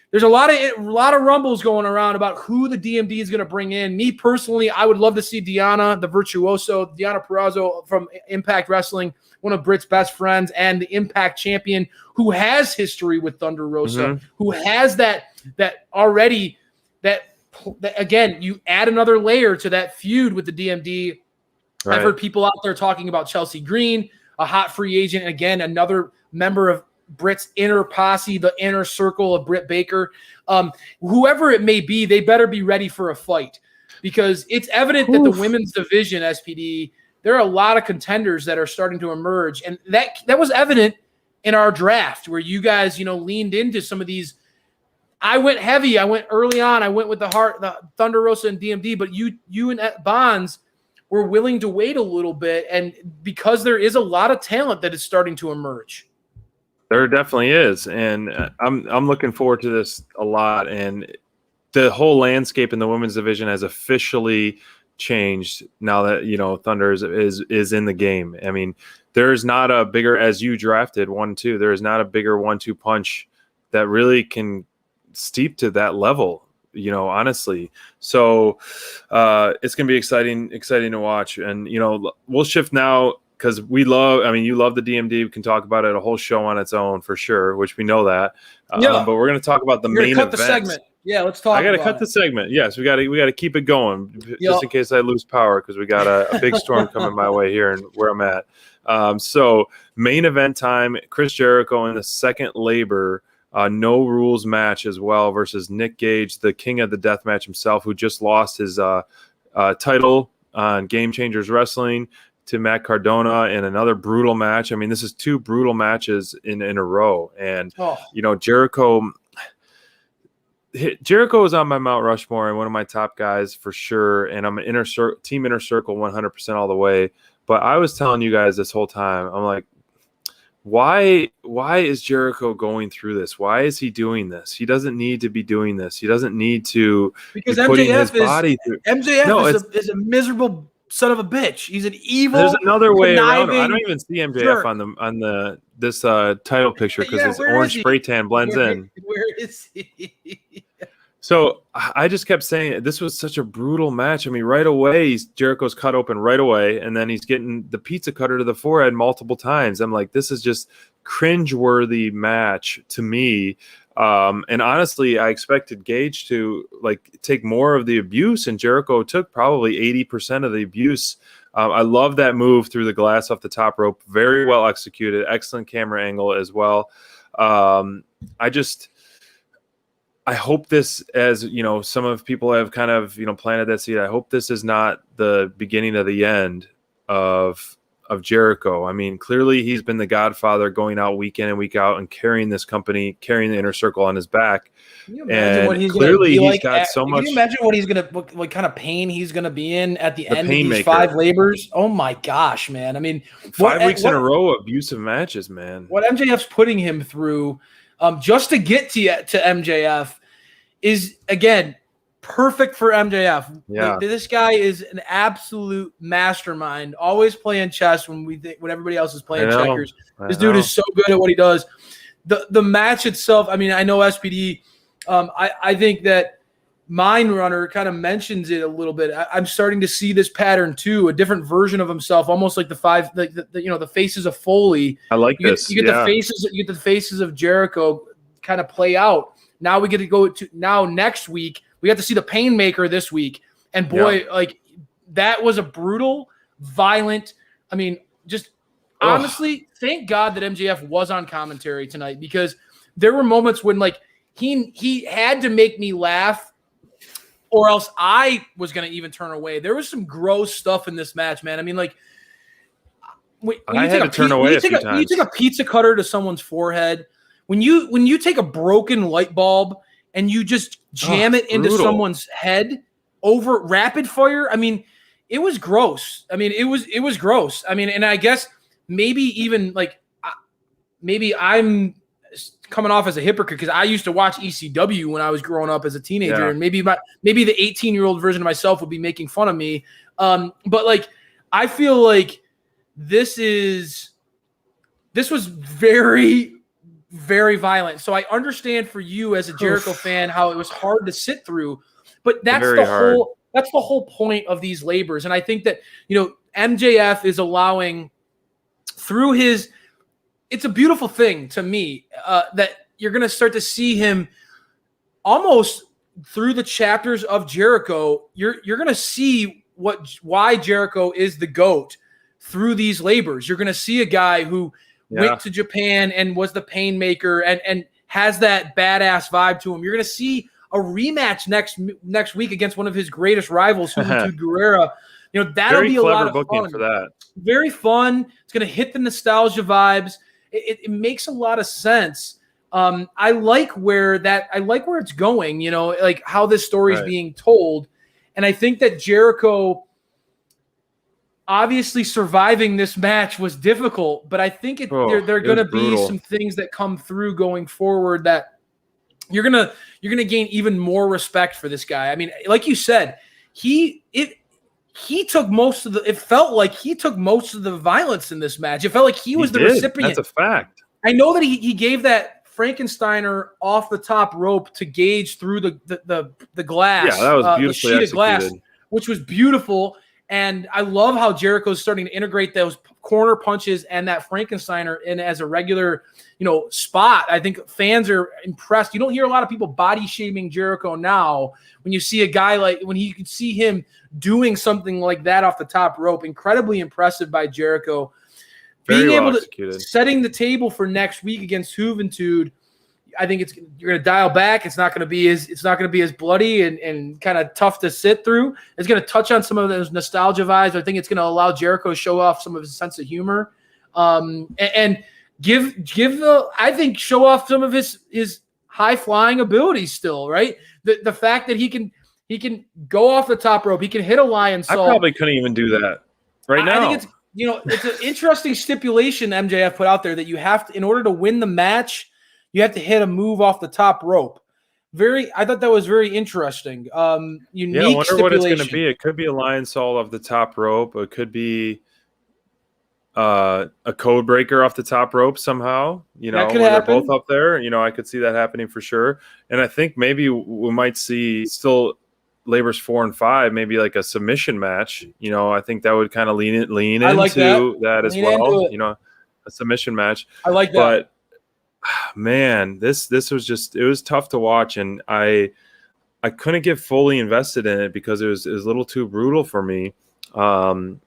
There's a lot of rumbles going around about who the DMD is going to bring in. Me personally, I would love to see Deonna, the virtuoso, Deonna Purrazzo from Impact Wrestling, one of Britt's best friends and the Impact champion, who has history with Thunder Rosa, who has that already. That again, you add another layer to that feud with the DMD. I've heard people out there talking about Chelsea Green, a hot free agent, and again, another member of Britt's inner posse, the inner circle of Britt Baker. Whoever it may be, they better be ready for a fight, because it's evident that the women's division, SPD, there are a lot of contenders that are starting to emerge. And that was evident in our draft, where you guys, leaned into some of these. I went heavy. I went early on. I went with the Thunder Rosa and DMD, but you and Bonds were willing to wait a little bit. And because there is a lot of talent that is starting to emerge. There definitely is, and I'm looking forward to this a lot. And the whole landscape in the women's division has officially changed now that Thunder is in the game. I mean, there's not a bigger, as you drafted 1-2, there is not a bigger 1-2 punch that really can steep to that level. Honestly. So it's gonna be exciting to watch, and we'll shift now. Because you love the DMD. We can talk about it a whole show on its own for sure, which we know that. But we're going to talk about the main event. The segment. Yeah, let's talk. I got to cut the segment. Yes, we got to keep it going just in case I lose power, because we got a big storm coming my way here and where I'm at. So main event time: Chris Jericho in the second labor, no rules match as well versus Nick Gage, the king of the death match himself, who just lost his title on Game Changers Wrestling to Matt Cardona in another brutal match. I mean, this is two brutal matches in a row. And, Jericho is on my Mount Rushmore and one of my top guys for sure. And I'm an team inner circle 100% all the way. But I was telling you guys this whole time, I'm like, why is Jericho going through this? Why is he doing this? He doesn't need to be doing this. He doesn't need to because be putting his body through. MJF is a miserable son of a bitch. He's an evil. There's another way around him. I don't even see MJF on this title picture because his orange spray tan blends in. Where is he? So I just kept saying this was such a brutal match. I mean, right away Jericho's cut open right away, and then he's getting the pizza cutter to the forehead multiple times. I'm like, this is just cringeworthy match to me. And honestly, I expected Gage to take more of the abuse, and Jericho took probably 80% of the abuse. I love that move through the glass off the top rope. Very well executed. Excellent camera angle as well. I hope this, as some of people have kind of planted that seed. I hope this is not the beginning of the end of Jericho. I mean, clearly he's been the godfather, going out week in and week out and carrying this company, carrying the Inner Circle on his back. Can you imagine what he's clearly gonna be he's got so much. Can you imagine what he's gonna what kind of pain he's gonna be in at the end of these maker. 5 labors? Oh my gosh, man! I mean, 5 weeks in a row of abusive matches, man. What MJF's putting him through, just to get to MJF, is again perfect for MJF. Yeah, this guy is an absolute mastermind. Always playing chess when everybody else is playing checkers. This dude is so good at what he does. The match itself. I mean, I know SPD. I think that Mind Runner kind of mentions it a little bit. I'm starting to see this pattern too, a different version of himself, almost like the faces of Foley. I like this. You get the faces of Jericho kind of play out. Now we get to go to next week. We got to see the Painmaker this week, and boy, like that was a brutal, violent. I mean, just honestly, thank God that MJF was on commentary tonight, because there were moments when like. He had to make me laugh, or else I was going to even turn away. There was some gross stuff in this match, man. I mean, like, when you take a pizza cutter to someone's forehead, when you take a broken light bulb and you just jam it into someone's head over rapid fire, I mean, it was gross. I mean, it was gross. I mean, and I guess maybe even like maybe I'm coming off as a hypocrite because I used to watch ECW when I was growing up as a teenager, and maybe the 18-year-old version of myself would be making fun of me. But like, I feel like this was very, very violent. So I understand for you as a Jericho fan how it was hard to sit through, but that's the whole point of these labors. And I think that, MJF is allowing through his. It's a beautiful thing to me that you're going to start to see him almost through the chapters of Jericho. You're going to see why Jericho is the GOAT through these labors. You're going to see a guy who went to Japan and was the Painmaker and has that badass vibe to him. You're going to see a rematch next week against one of his greatest rivals, Juventud Guerrera. That'll be a lot of fun. For that. Very fun. It's going to hit the nostalgia vibes. It makes a lot of sense. I like where it's going, like how this story is being told. And I think that Jericho obviously surviving this match was difficult, but I think there are going to be some things that come through going forward that you're going to gain even more respect for this guy. I mean, like you said, it felt like he took most of the violence in this match. It felt like he was the recipient. That's a fact. I know that he gave that Frankensteiner off the top rope to Gage through the glass. Yeah, that was beautifully the sheet of glass, which was beautiful. And I love how Jericho's starting to integrate those corner punches and that Frankensteiner in as a regular, spot. I think fans are impressed. You don't hear a lot of people body shaming Jericho now when you see a guy when you can see him doing something like that off the top rope. Incredibly impressive by Jericho. Being able to setting the table for next week against Juventud. I think you're going to dial back. It's not going to be as bloody and kind of tough to sit through. It's going to touch on some of those nostalgia vibes. I think it's going to allow Jericho to show off some of his sense of humor, and show off some of his high flying abilities still. Right, the fact that he can go off the top rope, he can hit a lion salt. I probably couldn't even do that now. I think it's an interesting stupulation MJF put out there that you have to, in order to win the match, you have to hit a move off the top rope. I thought that was very interesting. Unique. I wonder what it's going to be. It could be a lion salt off the top rope. It could be a code breaker off the top rope somehow. That could when happen. They're both up there. I could see that happening for sure. And I think maybe we might see still labors 4 and 5, maybe like a submission match. I think that would kind of lean into that as well. A submission match. I like that. But man, this was it was tough to watch, and I couldn't get fully invested in it because it was a little too brutal for me. And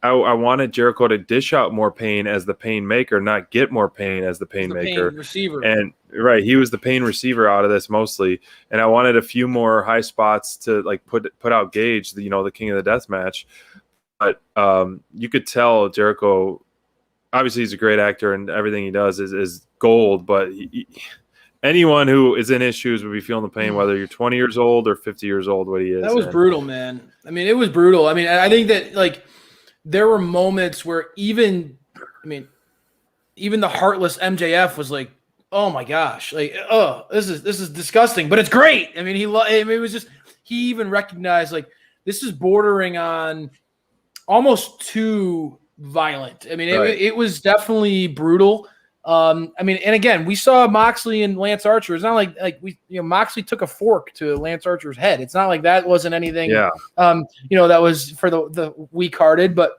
I wanted Jericho to dish out more pain as the pain maker, not get more pain as the pain maker. Pain receiver. And he was the pain receiver out of this mostly. And I wanted a few more high spots to like put out Gage, the king of the death match. you could tell Jericho. Obviously, he's a great actor, and everything he does is gold. But anyone who is in his shoes would be feeling the pain, whether you're 20 years old or 50 years old. What he is. That was brutal, man. I mean, it was brutal. I mean, I think that like there were moments where even the heartless MJF was like, "Oh my gosh, like, oh, this is disgusting," but it's great. I mean, it was just he even recognized like this is bordering on almost too violent. I mean, it was definitely brutal. I mean, and again, we saw Moxley and Lance Archer. It's not like Moxley took a fork to Lance Archer's head. It's not like that wasn't anything. Yeah. That was for the weak-hearted. But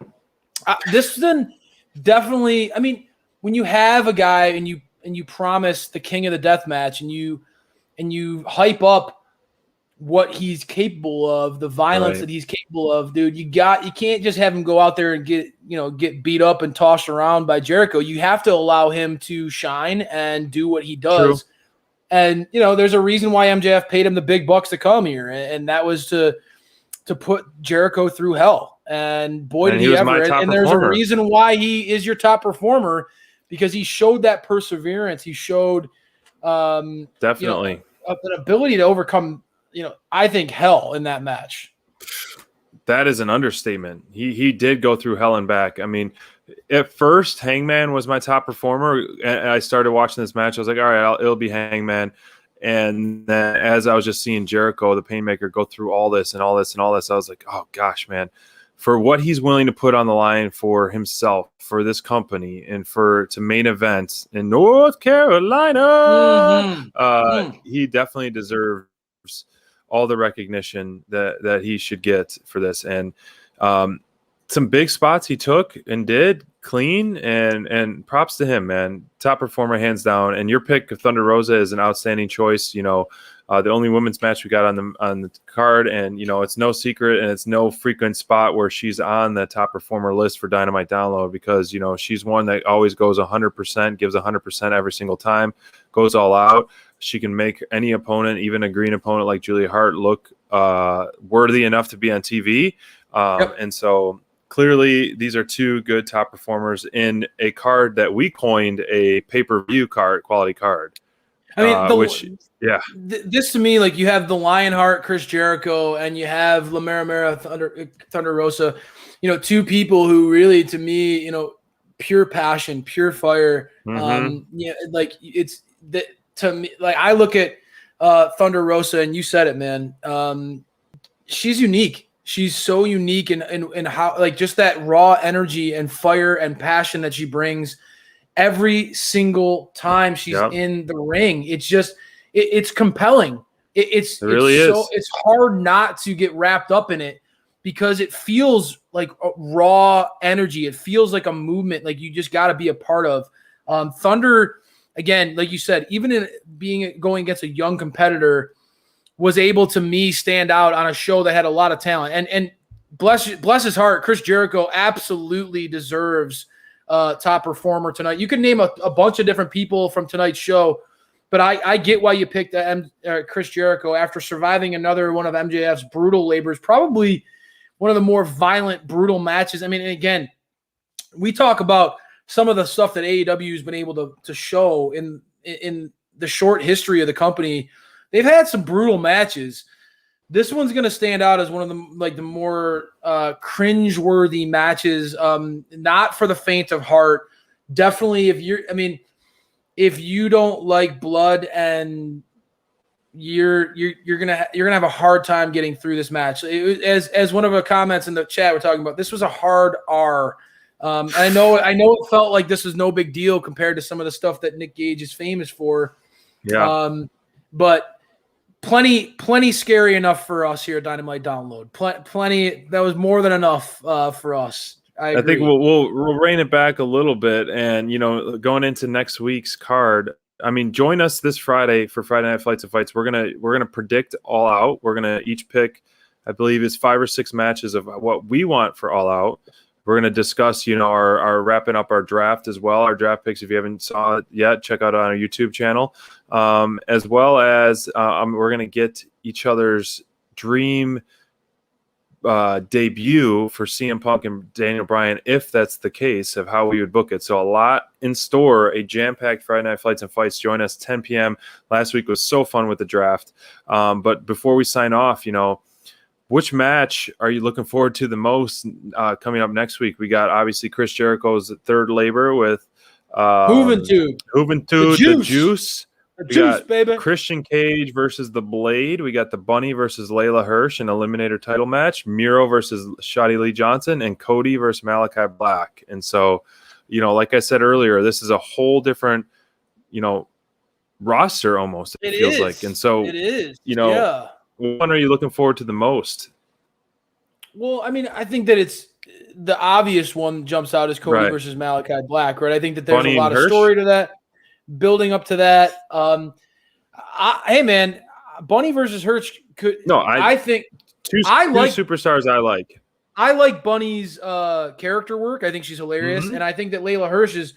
this then definitely. I mean, when you have a guy and you promise the king of the death match and you hype up what he's capable of, the violence that he's capable of, dude, you can't just have him go out there and get beat up and tossed around by Jericho. You have to allow him to shine and do what he does. True. And there's a reason why MJF paid him the big bucks to come here, and that was to put Jericho through hell. And boy, did he ever! And there's a reason why he is your top performer, because he showed that perseverance. He showed definitely an ability to overcome. I think hell in that match. That is an understatement. He did go through hell and back. I mean, at first, Hangman was my top performer. And I started watching this match. I was like, all right, it'll be Hangman. And then as I was just seeing Jericho, the Painmaker, go through all this and all this and all this, I was like, oh gosh, man, for what he's willing to put on the line for himself, for this company, and to main events in North Carolina, he definitely deserves all the recognition that he should get for this. And some big spots he took and did clean, and props to him, man. Top performer, hands down. And your pick of Thunder Rosa is an outstanding choice. The only women's match we got on the card, and it's no secret and it's no frequent spot where she's on the top performer list for Dynamite Download, because she's one that always goes 100%, gives 100% every single time, goes all out. She can make any opponent, even a green opponent like Julia Hart, look worthy enough to be on TV. And so clearly these are two good top performers in a card that we coined a pay-per-view quality card. I mean, this to me, like, you have the Lionheart, Chris Jericho, and you have La Mera Thunder Rosa, two people who really, to me, pure passion, pure fire. Like it's that. To me, like, I look at Thunder Rosa, and you said it, man. She's unique. She's so unique in how, like, just that raw energy and fire and passion that she brings every single time she's in the ring. It's just, it's compelling. It really is. So it's hard not to get wrapped up in it, because it feels like a raw energy. It feels like a movement, like you just got to be a part of. Thunder, again, like you said, even in going against a young competitor, was able to me stand out on a show that had a lot of talent. And bless his heart, Chris Jericho absolutely deserves top performer tonight. You can name a bunch of different people from tonight's show, but I get why you picked Chris Jericho after surviving another one of MJF's brutal labors, probably one of the more violent, brutal matches. I mean, and again, we talk about some of the stuff that AEW has been able to show in the short history of the company. They've had some brutal matches. This one's going to stand out as one of the more cringe-worthy matches. Not for the faint of heart. Definitely, if you don't like blood, and you're gonna have a hard time getting through this match. As one of the comments in the chat we're talking about, this was a hard R. I know it felt like this was no big deal compared to some of the stuff that Nick Gage is famous for. Yeah. But plenty scary enough for us here at Dynamite Download. Plenty. That was more than enough for us. I think we'll rein it back a little bit, and going into next week's card. I mean, join us this Friday for Friday Night Flights and Fights. We're gonna predict All Out. We're gonna each pick, I believe, it's 5 or 6 matches of what we want for All Out. We're going to discuss, our wrapping up our draft as well, our draft picks. If you haven't saw it yet, check out on our YouTube channel, as well as we're going to get each other's dream debut for CM Punk and Daniel Bryan, if that's the case of how we would book it. So a lot in store, a jam-packed Friday Night Flights and Fights. Join us 10 p.m. Last week was so fun with the draft. But before we sign off, which match are you looking forward to the most coming up next week? We got obviously Chris Jericho's third labor with Juventud, the Juice. the We juice, got baby. Christian Cage versus The Blade. We got the Bunny versus Layla Hirsch in Eliminator title match. Miro versus Shotty Lee Johnson, and Cody versus Malachi Black. And so, like I said earlier, this is a whole different, roster almost. It feels like. And so, it is. Yeah. What one are you looking forward to the most? Well, I mean, I think that it's the obvious one jumps out is Cody Right. versus Malachi Black, right? I think that there's Bunny a lot and of Hirsch? story to that, building up to that. Hey, man, Bunny versus Hirsch could. No, I think two I like- superstars I like. I like Bunny's character work. I think she's hilarious, Mhm. and I think that Layla Hirsch is.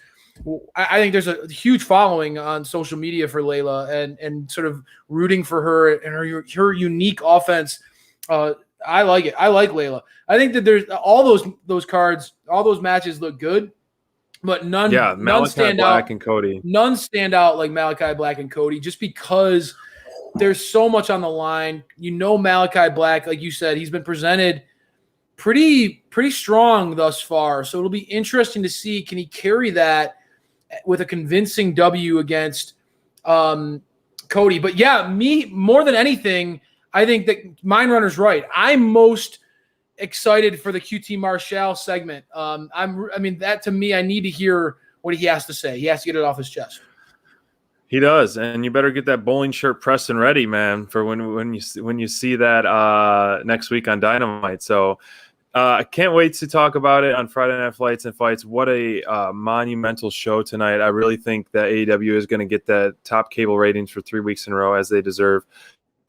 I think there's a huge following on social media for Layla, and sort of rooting for her and her unique offense. I like it. I like Layla. I think that there's all those cards, all those matches look good, but none Malachi stand Black out. and Cody. None stand out like Malachi Black and Cody, just because there's so much on the line. Malachi Black, like you said, he's been presented pretty strong thus far. So it'll be interesting to see, can he carry that with a convincing W against Cody. But yeah, me more than anything, I think that Mind Runner's right. I'm most excited for the QT Marshall segment. That to me, I need to hear what he has to say. He has to get it off his chest. He does, and you better get that bowling shirt pressed and ready, man, for when you see that next week on Dynamite. So I can't wait to talk about it on Friday Night Flights and Fights. What a monumental show tonight. I really think that AEW is going to get that top cable ratings for 3 weeks in a row, as they deserve.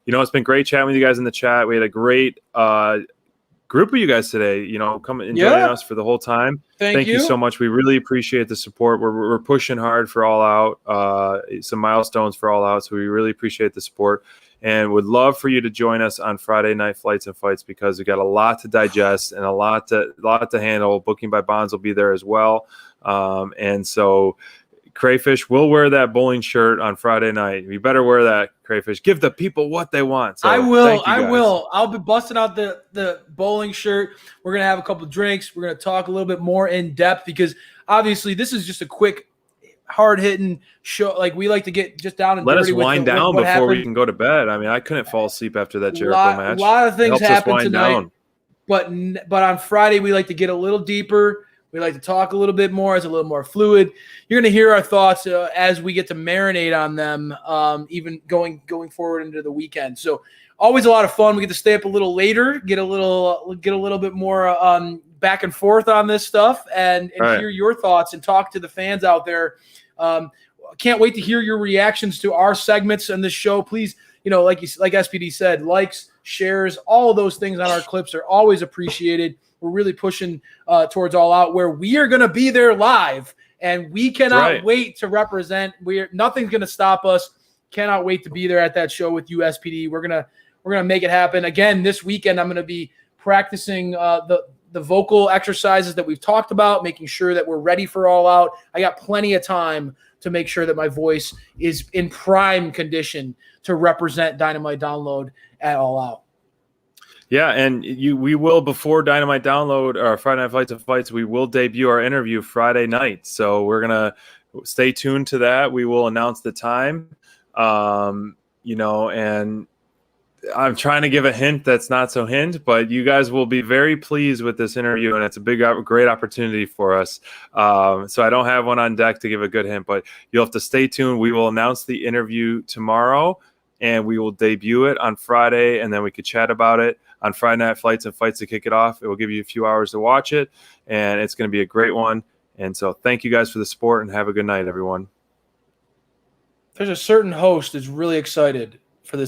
It's been great chatting with you guys in the chat. We had a great group of you guys today, come and joining us for the whole time. Thank you so much. We really appreciate the support. We're pushing hard for All Out, some milestones for All Out. So we really appreciate the support and would love for you to join us on Friday Night Flights and Fights, because we got a lot to digest and a lot to handle. Booking by Bonds will be there as well. And so Crayfish will wear that bowling shirt on Friday night. You better wear that, Crayfish. Give the people what they want. So, I will. thank you guys. I'll be busting out the bowling shirt. We're going to have a couple of drinks. We're going to talk a little bit more in depth, because obviously this is just a quick, hard-hitting show. Like, we like to get just down and let dirty us wind down what before happened. we can go to bed. I mean, I couldn't fall asleep after that Jericho match. A lot of things Helps us happened wind tonight. down. But on Friday, we like to get a little deeper. We like to talk a little bit more. It's a little more fluid. You're going to hear our thoughts as we get to marinate on them, even going forward into the weekend. So always a lot of fun. We get to stay up a little later, get a little bit more back and forth on this stuff, and hear your thoughts and talk to the fans out there. Can't wait to hear your reactions to our segments on this show. Please, like SPD said, likes, shares, all of those things on our clips are always appreciated. We're really pushing towards All Out, where we are going to be there live, and we cannot wait to represent. Nothing's going to stop us. Cannot wait to be there at that show with you, SPD. We're gonna make it happen. Again, this weekend I'm going to be practicing the vocal exercises that we've talked about, making sure that we're ready for All Out. I got plenty of time to make sure that my voice is in prime condition to represent Dynamite Download at All Out. Yeah, and we will, before Dynamite Download or Friday Night Flights and Fights, we will debut our interview Friday night. So we're gonna stay tuned to that. We will announce the time, and I'm trying to give a hint that's not so hint, but you guys will be very pleased with this interview, and it's a great opportunity for us. So I don't have one on deck to give a good hint, but you'll have to stay tuned. We will announce the interview tomorrow, and we will debut it on Friday, and then we could chat about it on Friday Night Flights and Fights to kick it off. It will give you a few hours to watch it, and it's going to be a great one. And so thank you guys for the support, and have a good night, everyone. There's a certain host that's really excited